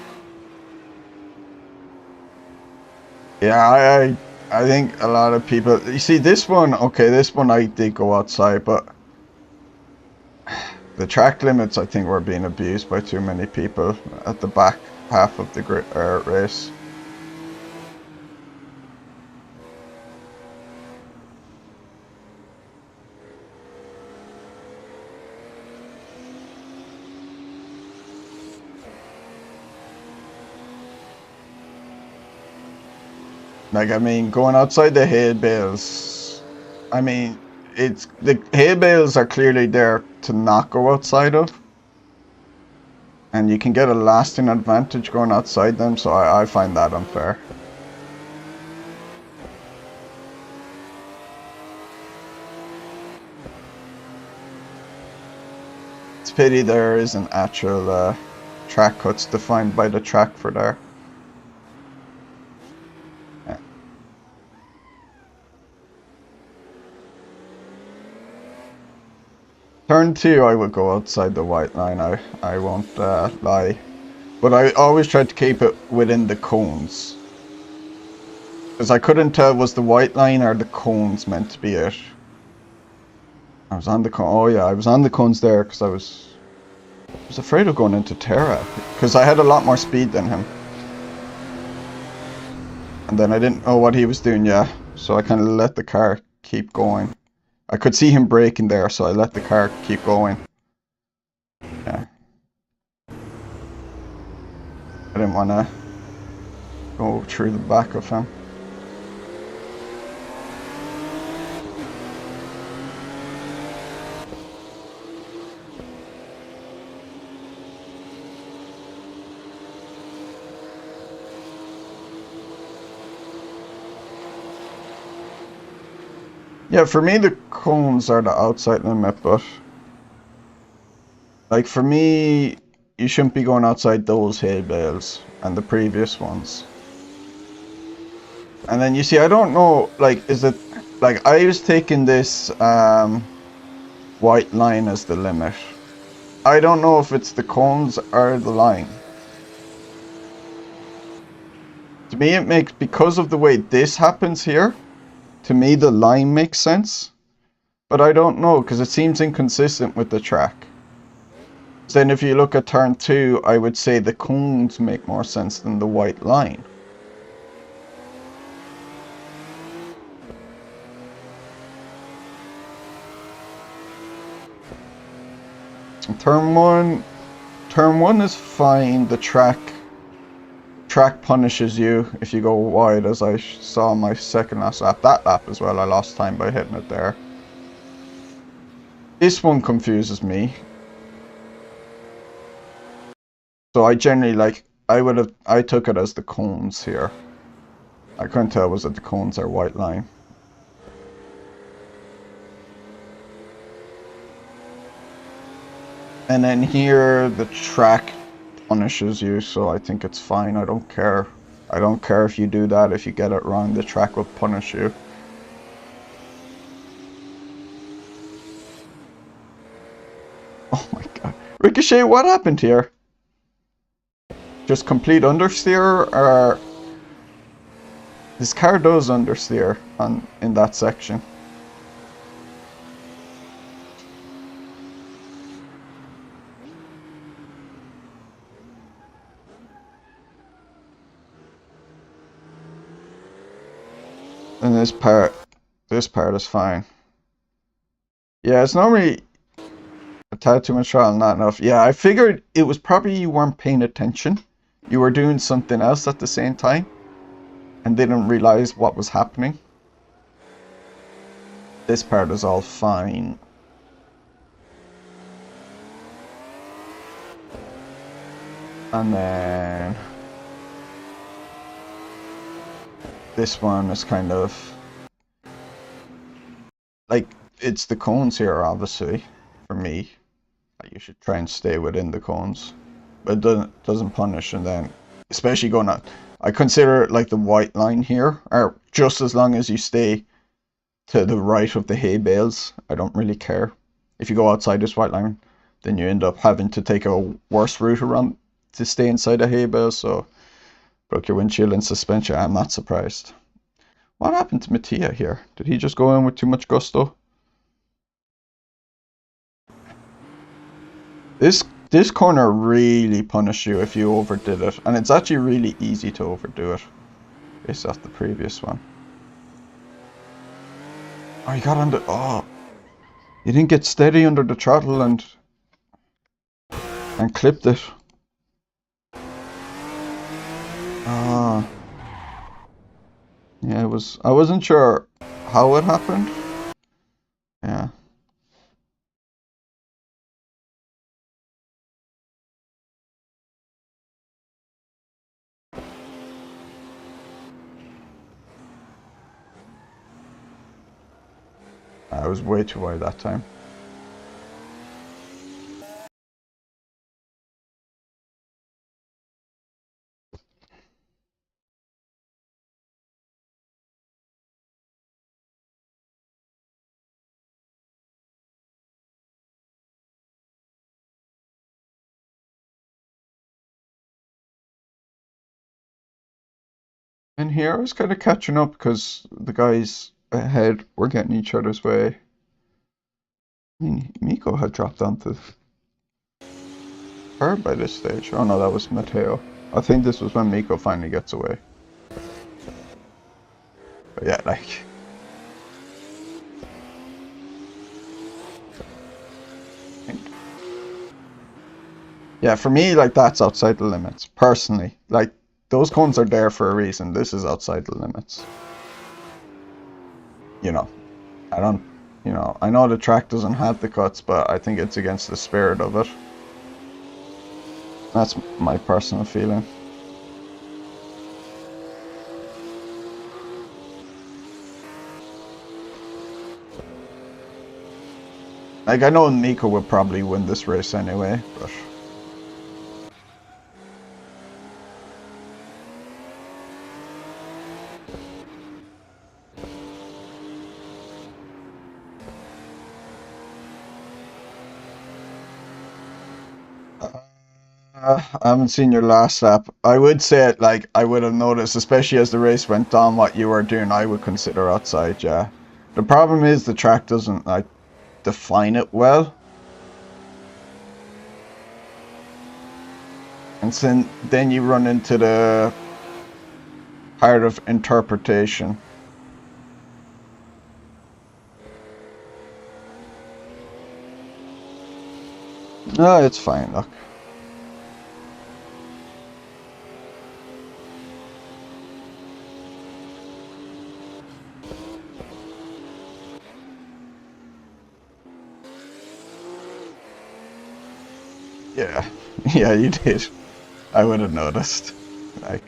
Yeah, I think a lot of people. You see, this one, okay, this one I did go outside, but the track limits I think were being abused by too many people at the back half of the race. Like, I mean, going outside the hay bales, I mean, the hay bales are clearly there to not go outside of. And you can get a lasting advantage going outside them, so I find that unfair. It's a pity there isn't actual track cuts defined by the track for there. Yeah. Turn 2, I would go outside the white line, I won't lie. But I always tried to keep it within the cones. Because I couldn't tell, was the white line or the cones meant to be it? I was on the cone. Oh yeah, I was on the cones there because I was afraid of going into Terra. Because I had a lot more speed than him. And then I didn't know what he was doing, yeah. So I kind of let the car keep going. I could see him braking there, so I let the car keep going. Yeah. I didn't want to go through the back of him. Yeah, for me the cones are the outside limit, but like for me, you shouldn't be going outside those hay bales and the previous ones. And then you see, I don't know, like, is it, like, I was taking this white line as the limit. I don't know if it's the cones or the line. To me, it makes, because of the way this happens here, to me the line makes sense. But I don't know, because it seems inconsistent with the track. Then if you look at turn 2, I would say the cones make more sense than the white line. Turn one is fine. The track punishes you if you go wide, as I saw my second last lap. That lap as well, I lost time by hitting it there. This one confuses me. So I generally I took it as the cones here. I couldn't tell was it the cones or white line. And then here the track punishes you, so I think it's fine. I don't care. I don't care if you do that. If you get it wrong, the track will punish you. Oh my god. Ricochet, what happened here? Just complete understeer, or this car does understeer in that section. And this part is fine. Yeah, it's normally a tad too much throttle, not enough. Yeah, I figured it was probably you weren't paying attention. You were doing something else at the same time and didn't realize what was happening. This part is all fine. And then this one is kind of like, it's the cones here, obviously, for me. You should try and stay within the cones, but it doesn't punish. And then, especially going out, I consider it like the white line here, or just as long as you stay to the right of the hay bales, I don't really care. If you go outside this white line, then you end up having to take a worse route around to stay inside the hay bales, so broke your windshield and suspension. I'm not surprised. What happened to Mattia here? Did he just go in with too much gusto? This corner really punished you if you overdid it, and it's actually really easy to overdo it based off the previous one. Oh, you got under. Oh, you didn't get steady under the throttle and clipped it. Ah, yeah, it was. I wasn't sure how it happened. Yeah. I was way too wide that time. And here I was kind of catching up because the guys ahead were getting each other's way. I mean, Miko had dropped onto her by this stage. Oh no, that was Matteo. I think this was when Miko finally gets away. But yeah, like... Yeah, for me, like, that's outside the limits, personally. Like, those cones are there for a reason. This is outside the limits. You know, I don't... You know, I know the track doesn't have the cuts, but I think it's against the spirit of it. That's my personal feeling. Like, I know Nico would probably win this race anyway, but... I haven't seen your last lap. I would say it like I would have noticed, especially as the race went on, what you were doing. I would consider outside, yeah. The problem is the track doesn't like define it well, and then you run into the part of interpretation. No, it's fine. Look. Yeah, yeah, you did. I would have noticed. Like,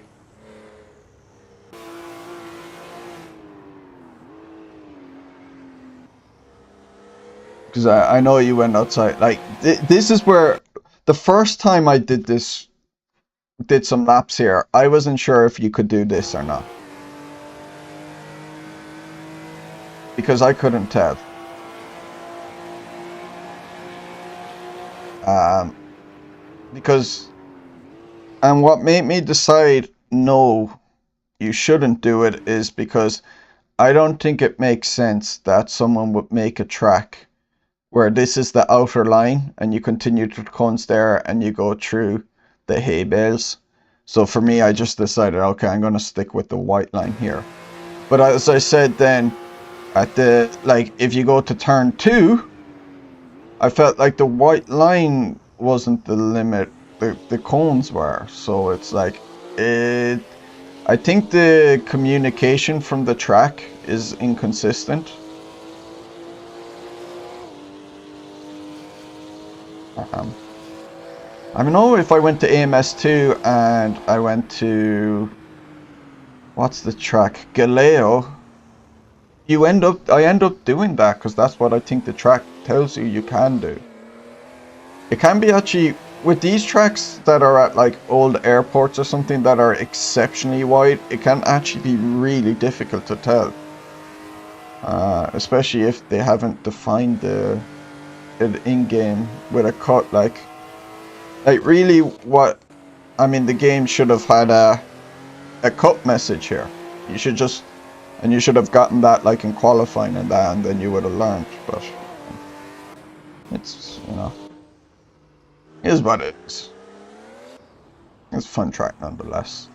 because I know you went outside. Like, this is where the first time I did this, did some laps here, I wasn't sure if you could do this or not. Because I couldn't tell. Because, and what made me decide no, you shouldn't do it is because I don't think it makes sense that someone would make a track where this is the outer line and you continue to cones there and you go through the hay bales. So for me, I just decided, okay, I'm going to stick with the white line here. But as I said then, at the, like, if you go to turn 2, I felt like the white line wasn't the limit, the cones were. So it's like, I think the communication from the track is inconsistent. I don't know if I went to AMS2 and I went to, what's the track? Galeao. I end up doing that because that's what I think the track tells you can do. It can be actually, with these tracks that are at like old airports or something that are exceptionally wide, it can actually be really difficult to tell. Especially if they haven't defined it in-game with a cut. Like really what, I mean, the game should have had a cut message here. You should just, and you should have gotten that like in qualifying and that, and then you would have learned. But it's, you know, it is what it is. It's a fun track nonetheless.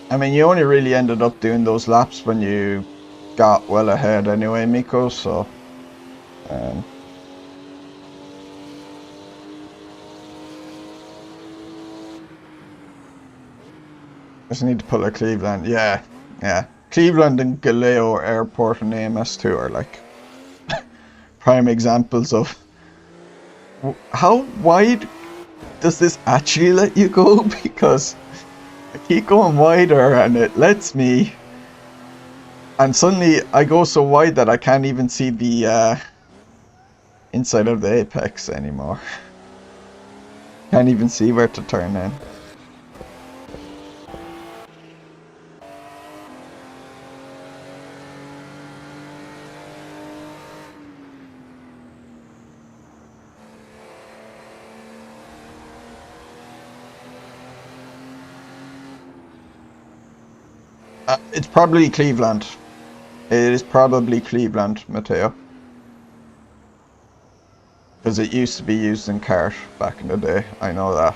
I mean, you only really ended up doing those laps when you got well ahead anyway, Miko, so just need to pull a Cleveland. Yeah. Cleveland and Galeao Airport and AMS2 are like prime examples of how wide does this actually let you go, because I keep going wider and it lets me, and suddenly I go so wide that I can't even see the inside of the apex anymore. Can't even see where to turn in. It's probably Cleveland. It is probably Cleveland, Matteo. Because it used to be used in kart back in the day. I know that.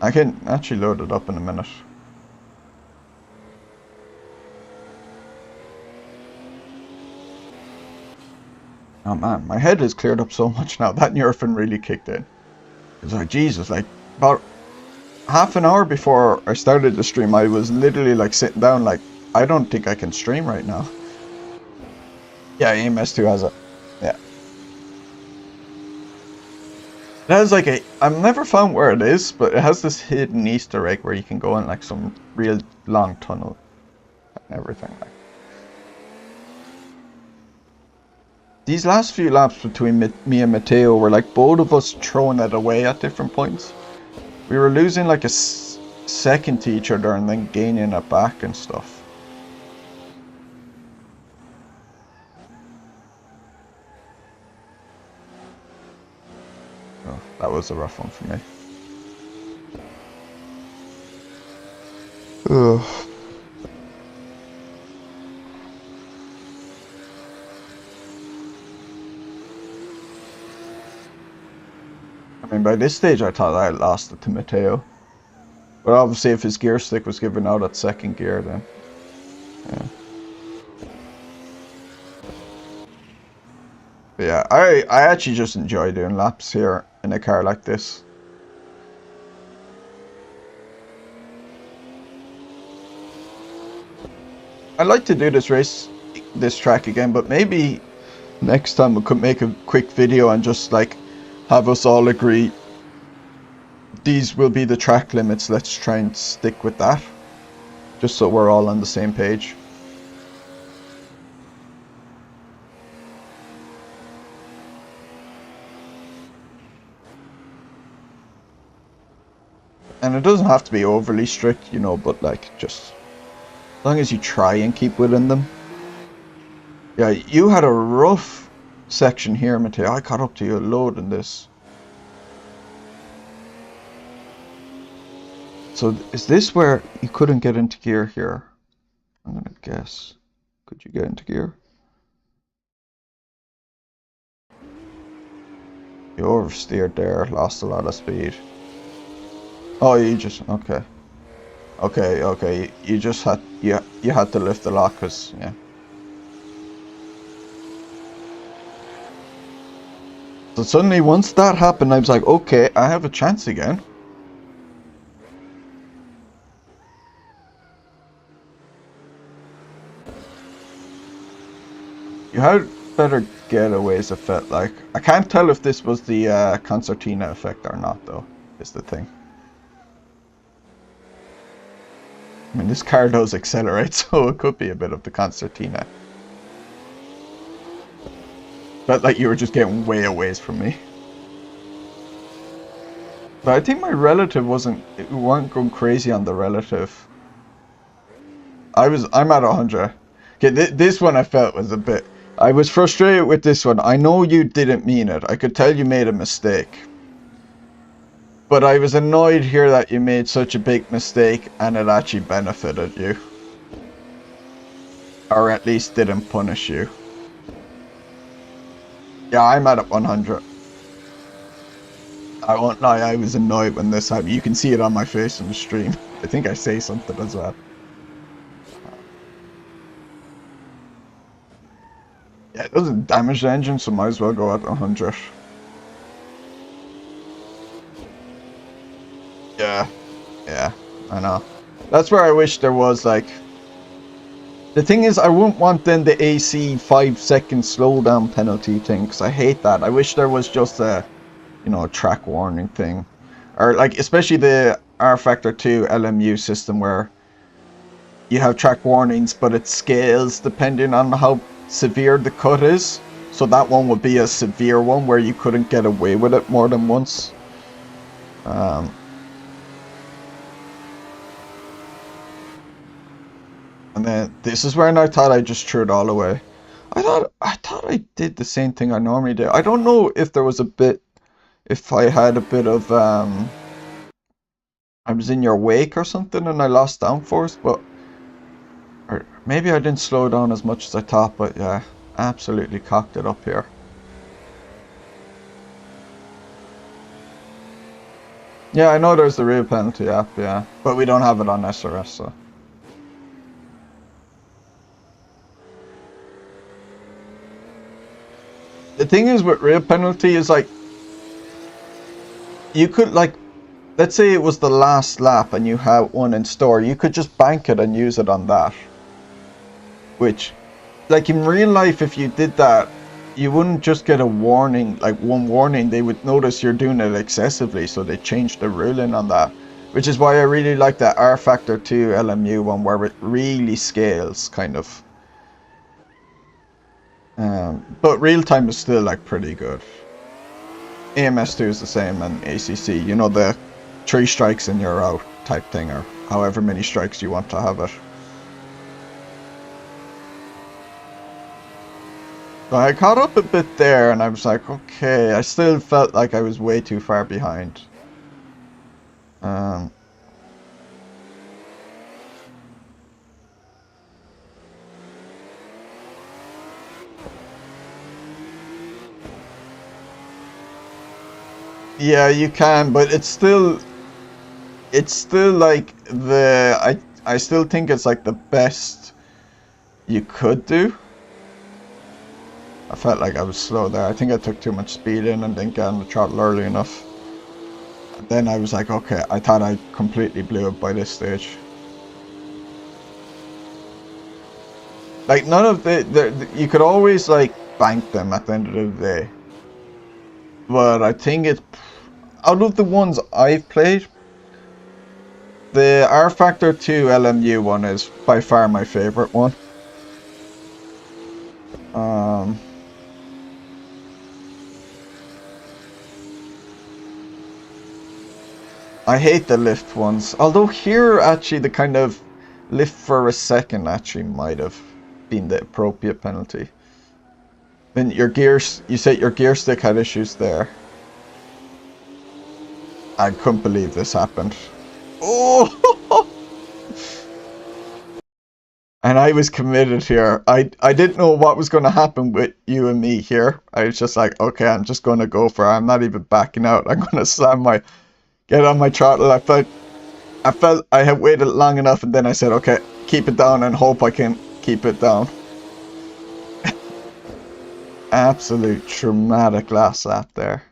I can actually load it up in a minute. Oh man, my head has cleared up so much now. That Nerfing really kicked in. It's like, Jesus, like, about half an hour before I started the stream, I was literally like sitting down like, I don't think I can stream right now. Yeah, EMS2 has it. Yeah. It has like I've never found where it is, but it has this hidden Easter egg where you can go in like some real long tunnel and everything. Like. These last few laps between me and Matteo were like both of us throwing it away at different points. We were losing like a second to each other and then gaining it back and stuff. Oh, that was a rough one for me. Ugh. I mean, by this stage I thought I had lost it to Matteo. But obviously if his gear stick was given out at second gear, then... Yeah. But yeah, I actually just enjoy doing laps here in a car like this. I'd like to do this track again, but maybe next time we could make a quick video and just like have us all agree these will be the track limits. Let's try and stick with that, just so we're all on the same page. And it doesn't have to be overly strict, you know, but like just as long as you try and keep within them. Yeah, you had a rough section here, Matteo. I caught up to you a load in this. So is this where you couldn't get into gear here? I'm gonna guess. Could you get into gear? You oversteered there, lost a lot of speed. Oh, you just, okay. Okay, you just had, you had to lift the lock, cause, yeah. So suddenly once that happened, I was like, okay, I have a chance again. You had better getaways, it felt like. I can't tell if this was the concertina effect or not, though, is the thing. I mean, this car does accelerate, so it could be a bit of the concertina. Felt like you were just getting way away from me. But I think my relative weren't going crazy on the relative. I'm at 100. Okay, this one I felt was a bit... I was frustrated with this one. I know you didn't mean it. I could tell you made a mistake. But I was annoyed here that you made such a big mistake and it actually benefited you. Or at least didn't punish you. Yeah, I'm at 100. I won't lie, I was annoyed when this happened. You can see it on my face in the stream. I think I say something as well. Yeah, it doesn't damage the engine, so might as well go at 100. Yeah, I know. That's where I wish there was, like... The thing is, I wouldn't want then the AC 5-second slowdown penalty thing, because I hate that. I wish there was just a, you know, a track warning thing. Or, like, especially the R Factor 2 LMU system where you have track warnings, but it scales depending on how severe the cut is. So that one would be a severe one where you couldn't get away with it more than once. And then this is where I thought I just threw it all away. I thought I did the same thing I normally do. I don't know if there was a bit, if I had a bit of I was in your wake or something and I lost downforce, but or maybe I didn't slow down as much as I thought, but yeah, absolutely cocked it up here. Yeah, I know there's the real penalty app, yeah, but we don't have it on SRS, so. The thing is with real penalty is like, you could like, let's say it was the last lap and you had one in store, you could just bank it and use it on that. Which, like in real life, if you did that, you wouldn't just get a warning, like one warning, they would notice you're doing it excessively, so they changed the ruling on that. Which is why I really like that R Factor 2 LMU one where it really scales, kind of. But real time is still like pretty good. AMS2 is the same, and ACC, you know, the 3 strikes and you're out type thing, or however many strikes you want to have it. So I caught up a bit there and I was like, okay, I still felt like I was way too far behind. Um, yeah, you can, but it's still like I still think it's like the best you could do. I felt like I was slow there. I think I took too much speed in and didn't get on the throttle early enough. And then I was like, okay, I thought I completely blew it by this stage. Like none of you could always like bank them at the end of the day. But I think it's out of the ones I've played, the R Factor 2 LMU one is by far my favorite one. I hate the lift ones. Although here, actually, the kind of lift for a second actually might have been the appropriate penalty. Then your gears, you said your gear stick had issues there. I couldn't believe this happened. Oh! And I was committed here. I didn't know what was going to happen with you and me here. I was just like, okay, I'm just going to go for it. I'm not even backing out. I'm going to get on my throttle. I felt I had waited long enough, and then I said, okay, keep it down and hope I can keep it down. Absolute traumatic last lap there.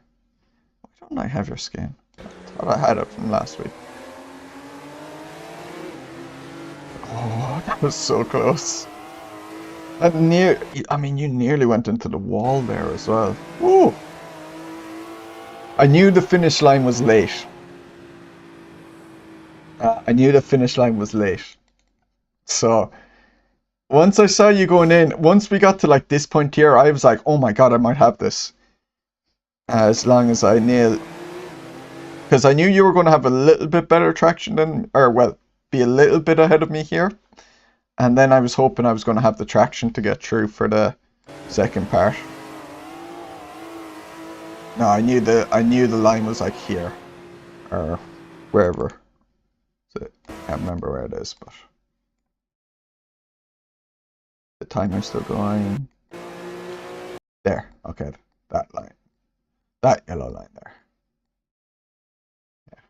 Why don't I have your skin? I thought I had it from last week. Oh, that was so close. I mean, you nearly went into the wall there as well. Woo! I knew the finish line was late. I knew the finish line was late. So, once I saw you going in, once we got to like this point here, I was like, oh my god, I might have this. As long as I nail. Because I knew you were going to have a little bit better traction than, or well, be a little bit ahead of me here. And then I was hoping I was going to have the traction to get through for the second part. No, I knew the line was like here. Or wherever. So, I can't remember where it is, but the timer's still going. There, okay, that line. That yellow line there. Yeah.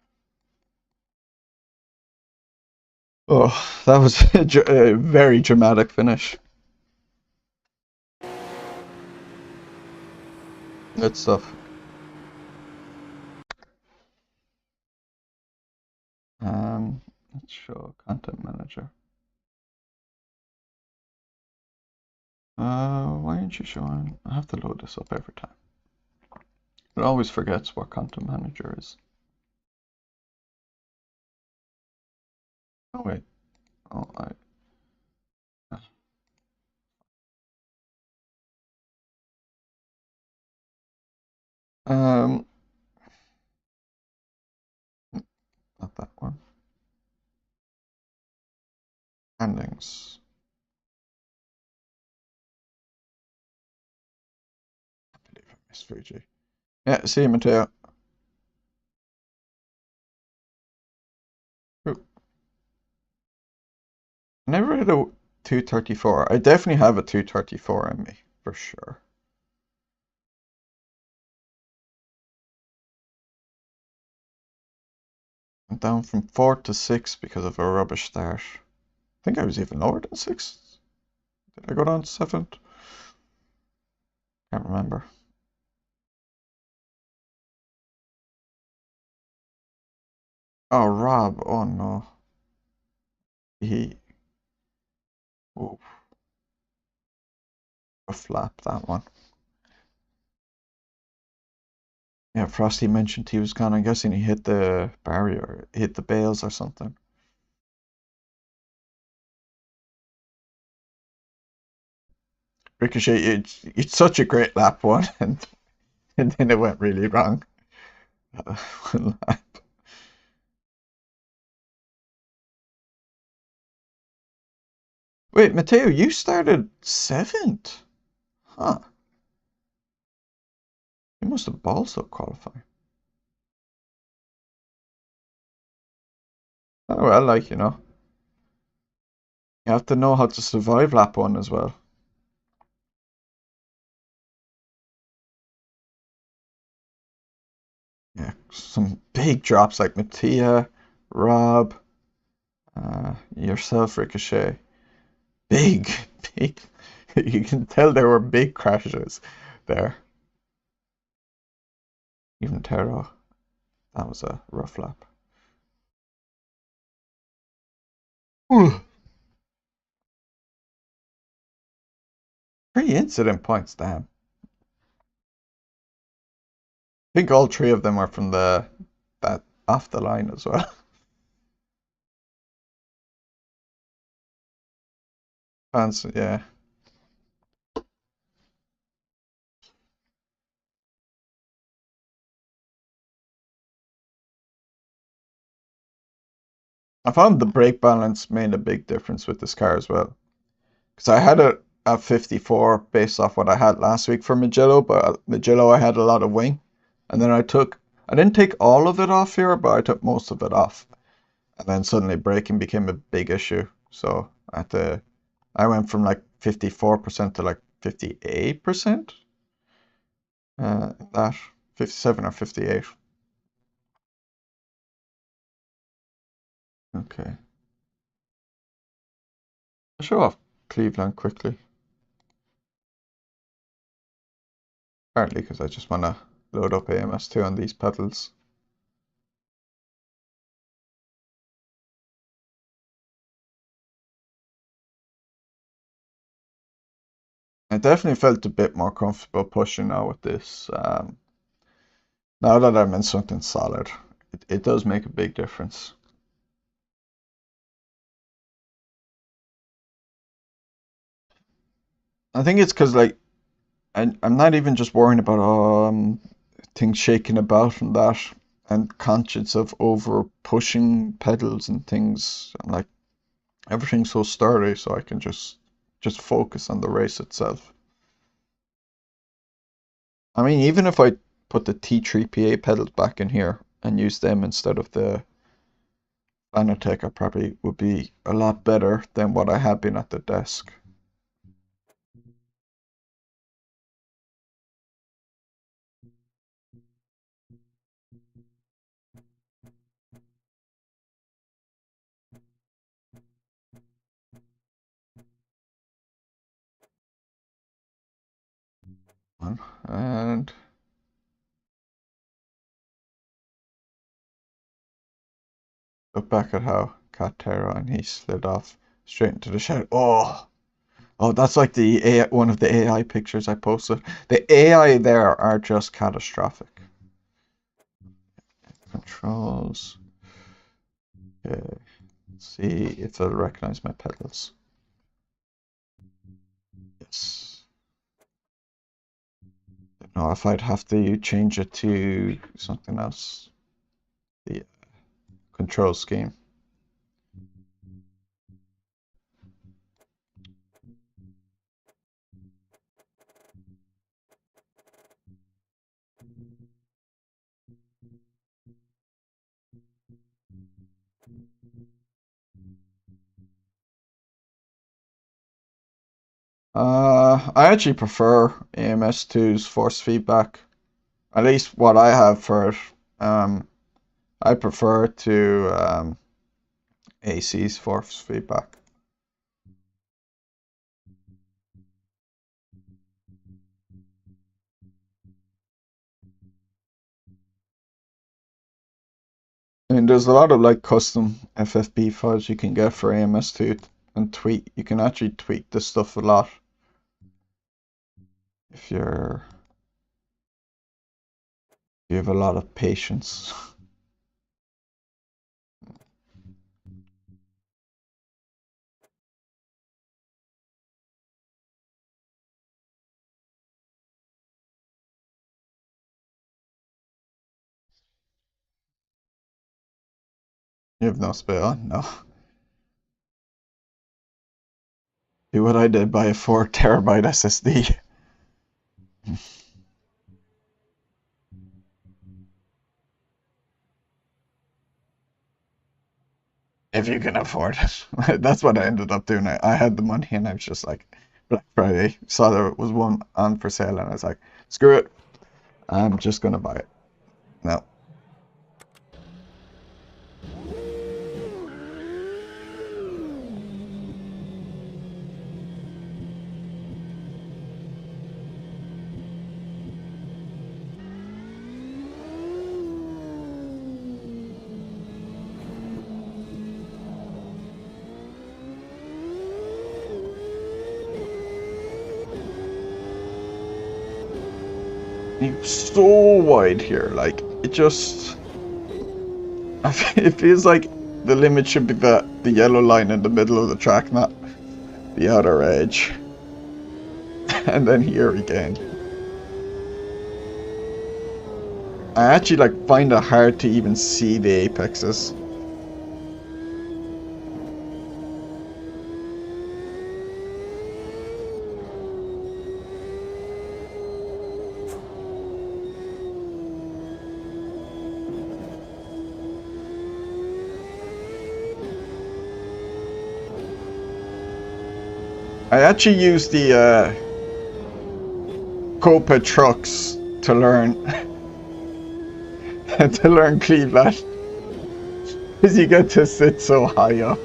Oh, that was a very dramatic finish. Good stuff. Let's show content manager. Why aren't you showing? I have to load this up every time. It always forgets what content manager is. Oh wait. Oh, um, not that one. Endings. I believe I missed Fuji. Yeah, see you, Mateo. I never hit a 234. I definitely have a 234 in me, for sure. I'm down from 4 to 6 because of a rubbish start. I think I was even lower than 6. Did I go down to 7? Can't remember. Oh, Rob. Oh, no. He... Oh, a flap, that one. Yeah, Frosty mentioned he was gone. I'm guessing he hit the barrier, hit the bales or something. Ricochet, it's such a great lap one, and then it went really wrong. One lap. Wait, Matteo, you started 7th? Huh. You must have also qualified. Oh, well, like, you have to know how to survive lap 1 as well. Yeah, some big drops like Mattia, Rob, yourself, Ricochet. Big, big. You can tell there were big crashes there. Even Taro, that was a rough lap. Ooh. 3 incident points, damn. I think all 3 of them are from that off the line as well. Fans, yeah. I found the brake balance made a big difference with this car as well. Because I had it at 54 based off what I had last week for Mugello, but Mugello I had a lot of wing. And then I didn't take all of it off here, but I took most of it off. And then suddenly braking became a big issue. So I went from like 54% to like 58%. That 57 or 58. Okay. I'll show off Cleveland quickly. Partly because I just want to load up AMS2 on these pedals. I definitely felt a bit more comfortable pushing now with this. Now that I'm in something solid, it does make a big difference. I think it's because like I'm not even just worrying about things shaking about and that, and conscious of over pushing pedals and things. I'm like everything's so sturdy, so I can just focus on the race itself. I mean, even if I put the T3PA pedals back in here and use them instead of the Fanatec, I probably would be a lot better than what I have been at the desk. And look back at how Katera and he slid off straight into the shadow. Oh, that's like the one of the AI pictures I posted. The AI there are just catastrophic. Controls. Okay, let's see if they'll recognize my pedals. Yes. Don't know if I'd have to change it to something else. The control scheme. I actually prefer AMS2's force feedback. At least what I have for it. I prefer to AC's force feedback. I mean, there's a lot of like custom FFB files you can get for AMS2 and tweak. You can actually tweak this stuff a lot if you have a lot of patience. You have no spare on? No. Do what I did, buy a 4 terabyte SSD. If you can afford it. That's what I ended up doing. I had the money and I was just like, Black Friday, saw there was one on for sale and I was like, screw it, I'm just gonna buy it. No. It's so wide here, like, it just, it feels like the limit should be the yellow line in the middle of the track, not the outer edge. And then here again. I actually like find it hard to even see the apexes. I actually use the Copa trucks to learn to learn Cleveland because you get to sit so high up.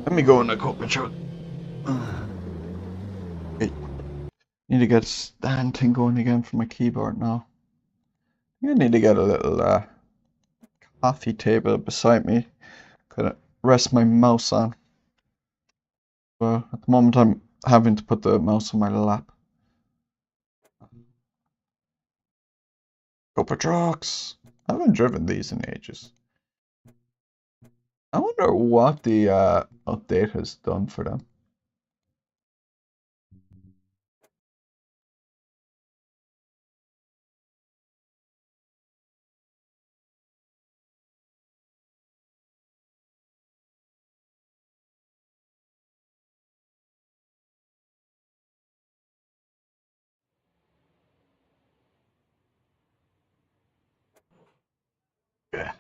Let me go in the Copa truck. Wait, need to get a stand thing going again for my keyboard now. I need to get a little coffee table beside me. Could rest my mouse on. But at the moment I'm having to put the mouse on my lap. Copa trucks. I haven't driven these in ages. I wonder what the update has done for them.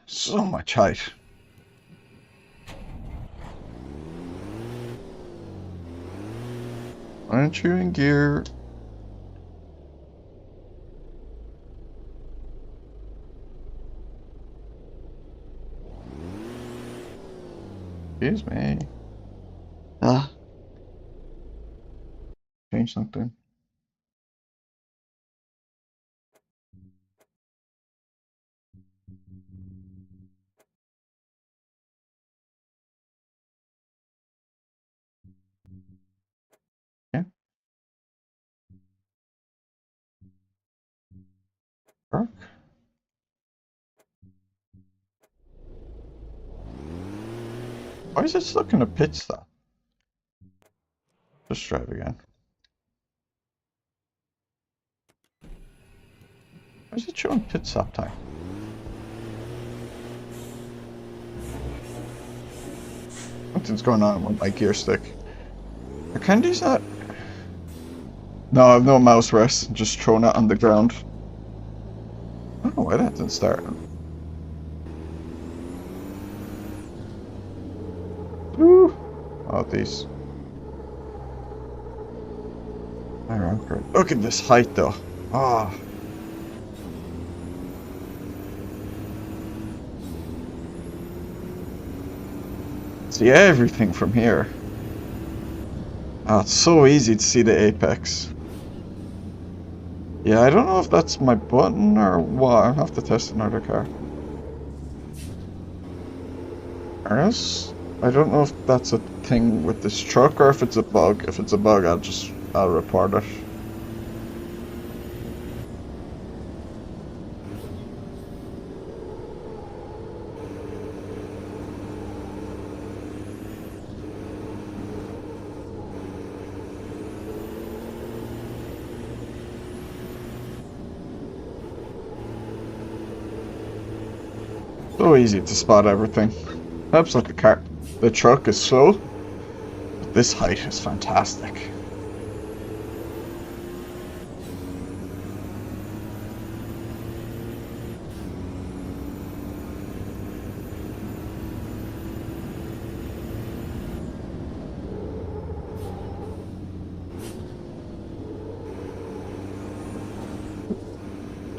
So much height. Aren't you in gear? Excuse me. Ah. Change something. Yeah. Work. Why is it stuck in a pit stop? Just drive again. Why is it showing pit stop time? Something's going on with my gear stick. Are candies not? No, I have no mouse rest. Just throwing it on the ground. I don't know why that didn't start. Ooh. Oh, these. Look at this height, though. Ah. Oh. See everything from here. Oh, it's so easy to see the apex. Yeah, I don't know if that's my button or what. I'll have to test another car. Or else, I don't know if that's a thing with this truck or if it's a bug. If it's a bug, I'll report it. So easy to spot everything. Helps that the truck is slow, but this height is fantastic.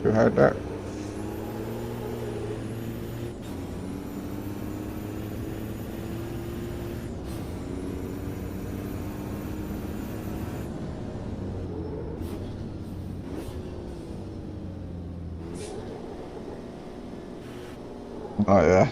Too hard there. Oh yeah.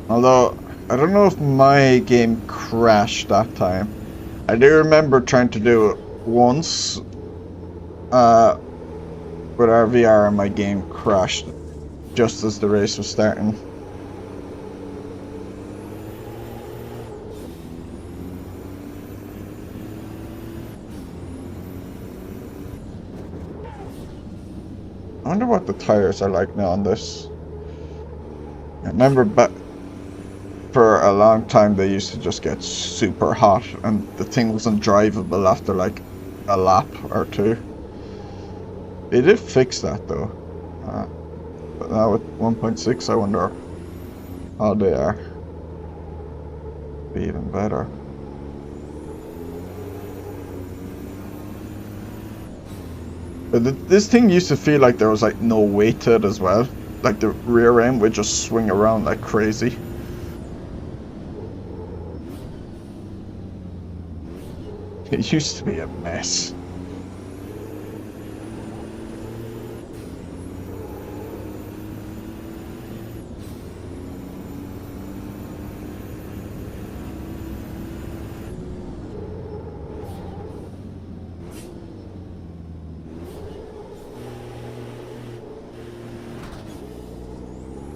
Although, I don't know if my game crashed that time. I do remember trying to do it once with our VR and my game crashed just as the race was starting. I wonder what the tires are like now on this. I remember back for a long time they used to just get super hot and the thing was undrivable after like a lap or two. They did fix that though. But now with 1.6 I wonder how they are. Be even better. But this thing used to feel like there was like no weight to it as well. Like the rear end would just swing around like crazy. It used to be a mess.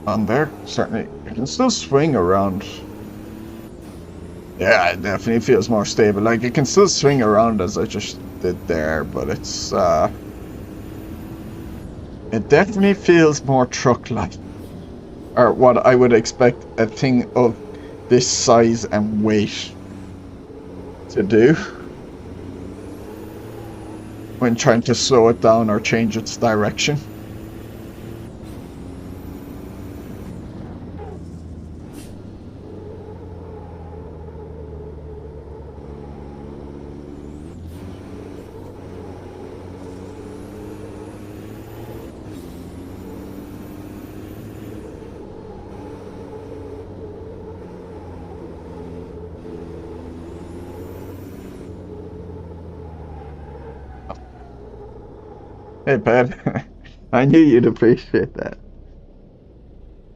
On there, certainly, you can still swing around. Yeah, it definitely feels more stable. Like, it can still swing around as I just did there, but it's, it definitely feels more truck-like. Or what I would expect a thing of this size and weight to do when trying to slow it down or change its direction. Hey, Ben. I knew you'd appreciate that.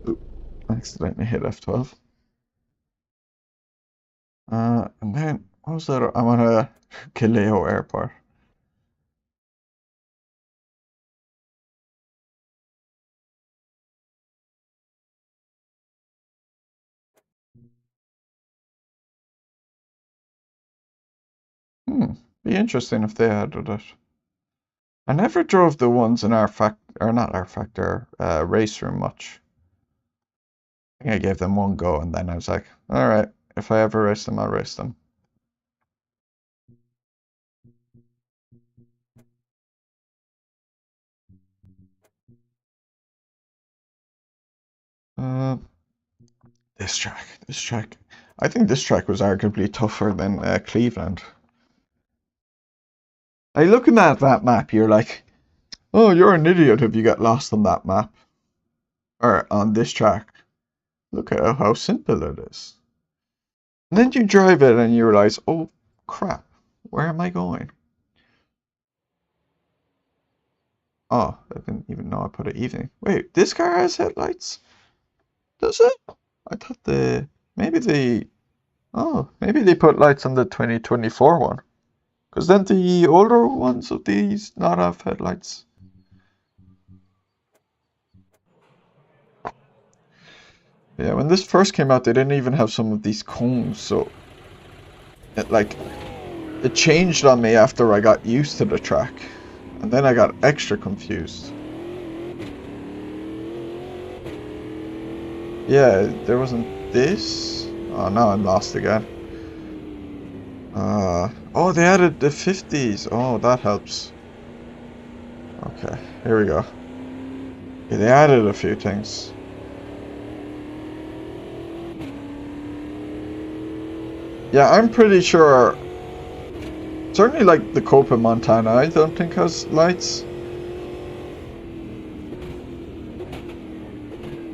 Oop, accidentally hit F12. And then, what was that? I'm on a Galeao airport. Be interesting if they added it. I never drove the ones in our or not our factor, race room much. I think I gave them one go and then I was like, alright, if I ever race them, I'll race them. This track. I think this track was arguably tougher than Cleveland. Like looking at that map, you're like, oh, you're an idiot if you get lost on that map. Or on this track. Look at how simple it is. And then you drive it and you realize, oh crap, where am I going? Oh, I didn't even know I put it evening. Wait, this car has headlights? Does it? I thought maybe they put lights on the 2024 one. Because then the older ones of these not have headlights. Yeah, when this first came out, they didn't even have some of these cones, so it changed on me after I got used to the track, and then I got extra confused. Yeah, there wasn't this. Oh, now I'm lost again. Oh, they added the 50s. Oh, that helps. Okay, here we go. Yeah, they added a few things. Yeah, I'm pretty sure. Certainly, like the Copa Montana, I don't think has lights.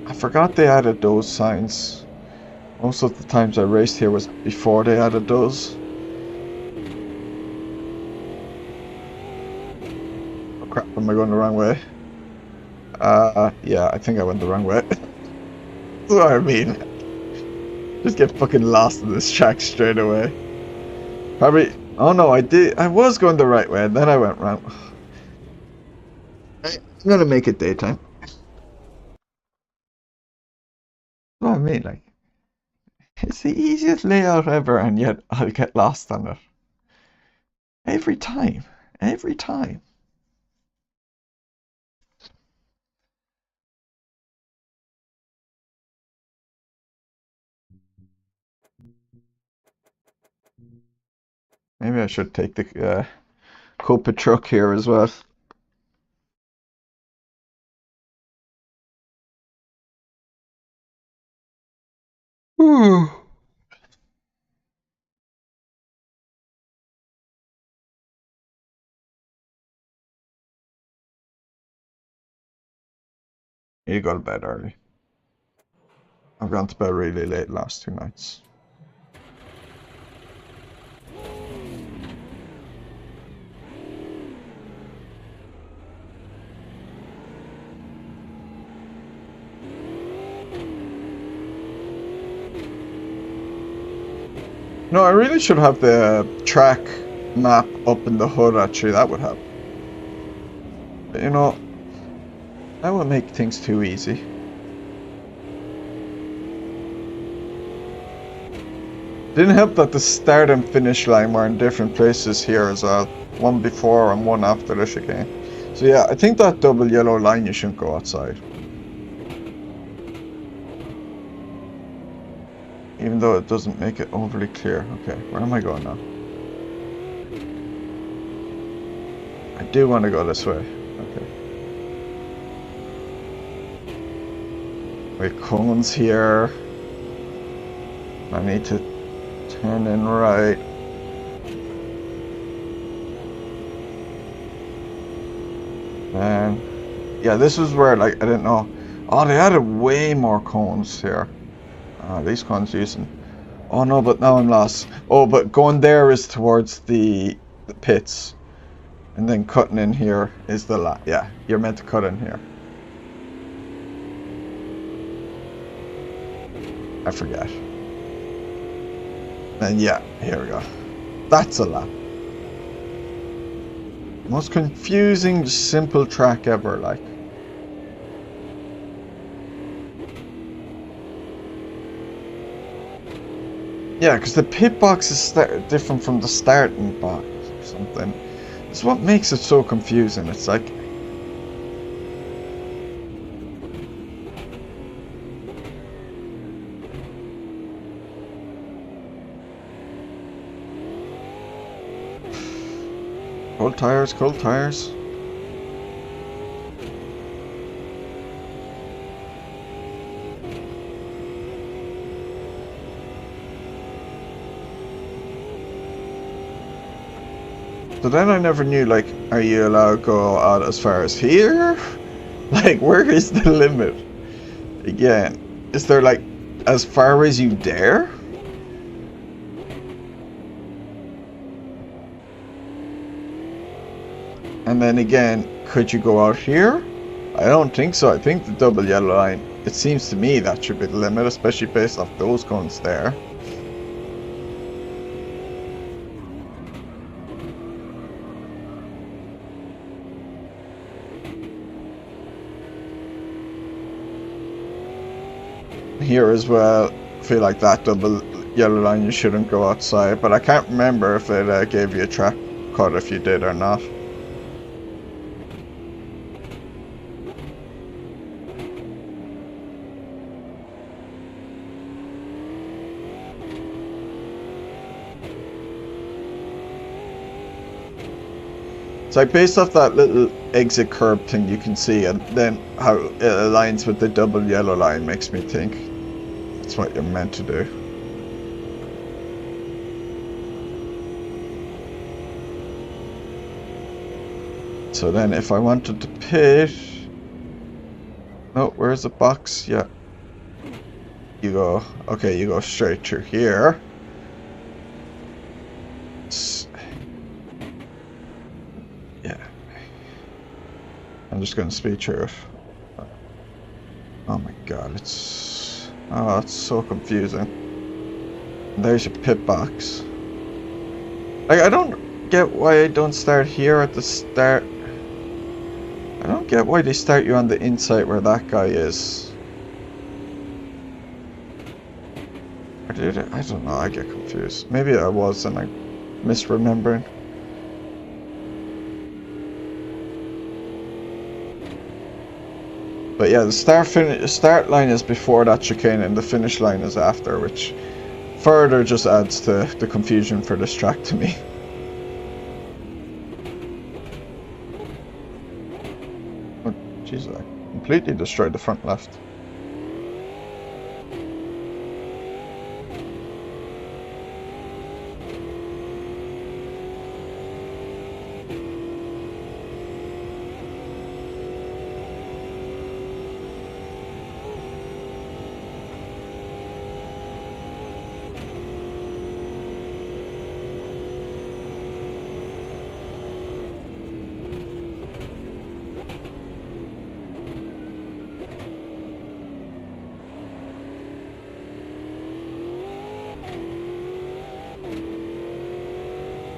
I forgot they added those signs. Most of the times I raced here was before they added those. Oh crap, am I going the wrong way? Yeah, I think I went the wrong way. That's what I mean. Just get fucking lost in this track straight away. Probably. Oh no, I was going the right way, and then I went wrong. I'm gonna make it daytime. That's what I mean, like. It's the easiest layout ever, and yet I'll get lost on it. Every time. Every time. Maybe I should take the Copa truck here as well. You go to bed early. I've gone to bed really late last 2 nights. No, I really should have the track map up in the hood, actually. That would help. But you know, that would make things too easy. Didn't help that the start and finish line were in different places here as well. One before and one after the chicane. So yeah, I think that double yellow line you shouldn't go outside. Even though it doesn't make it overly clear. Okay, where am I going now? I do want to go this way. Okay. Wait, cones here. I need to turn in right. And yeah, this is where, like, I didn't know. Oh, they added way more cones here. These cones using. Oh no, but now I'm lost. Oh, but going there is towards the pits. And then cutting in here is the yeah, you're meant to cut in here. I forget. And yeah, here we go. That's a lap. Most confusing, simple track ever, like. Yeah, because the pit box is different from the starting box or something. It's what makes it so confusing. It's like... Cold tires, cold tires. So then I never knew, like, are you allowed to go out as far as here? Like, where is the limit? Again, is there, like, as far as you dare? And then again, could you go out here? I don't think so. I think the double yellow line, it seems to me that should be the limit, especially based off those cones there. Here as well, I feel like that double yellow line you shouldn't go outside, but I can't remember if it gave you a track cut if you did or not. So like based off that little exit curb thing you can see, and then how it aligns with the double yellow line makes me think that's what you're meant to do. So then if I wanted to pit... No, where's the box? Yeah. You go... Okay, you go straight through here. Yeah. I'm just going to speed through it. Oh my god, it's... Oh, it's so confusing. And there's your pit box. Like, I don't get why I don't start here at the start. I don't get why they start you on the inside where that guy is. Or did it? I don't know, I get confused. Maybe I was and I'm misremembering. But yeah, the start line is before that chicane and the finish line is after, which further just adds to the confusion for this track to me. Oh, jeez, I completely destroyed the front left.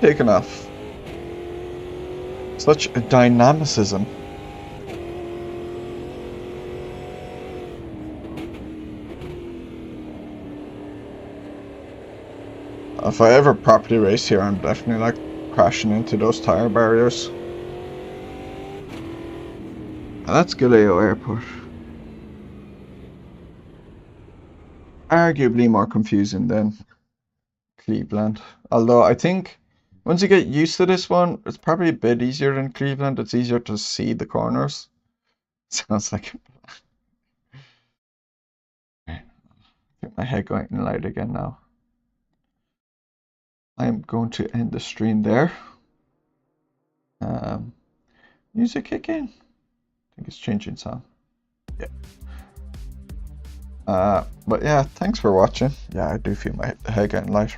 Taken off. Such a dynamicism. If I ever properly race here, I'm definitely like crashing into those tire barriers. And that's Galeao Airport. Arguably more confusing than Cleveland. Although I think Once you get used to this one, it's probably a bit easier than Cleveland. It's easier to see the corners. Sounds like get my head going in light again now. I'm going to end the stream there. Music kick in. I think it's changing sound. Yeah. But yeah, thanks for watching. Yeah, I do feel my head getting light.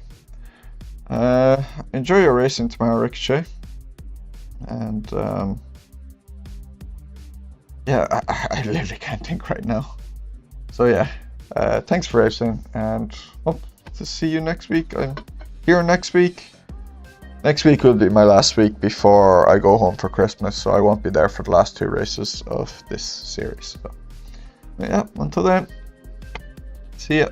Enjoy your racing tomorrow, Ricochet. And yeah, I literally can't think right now. So yeah, thanks for racing, and hope to see you next week. I'm here next week. Next week will be my last week before I go home for Christmas, so I won't be there for the last 2 races of this series. So yeah, until then, see ya.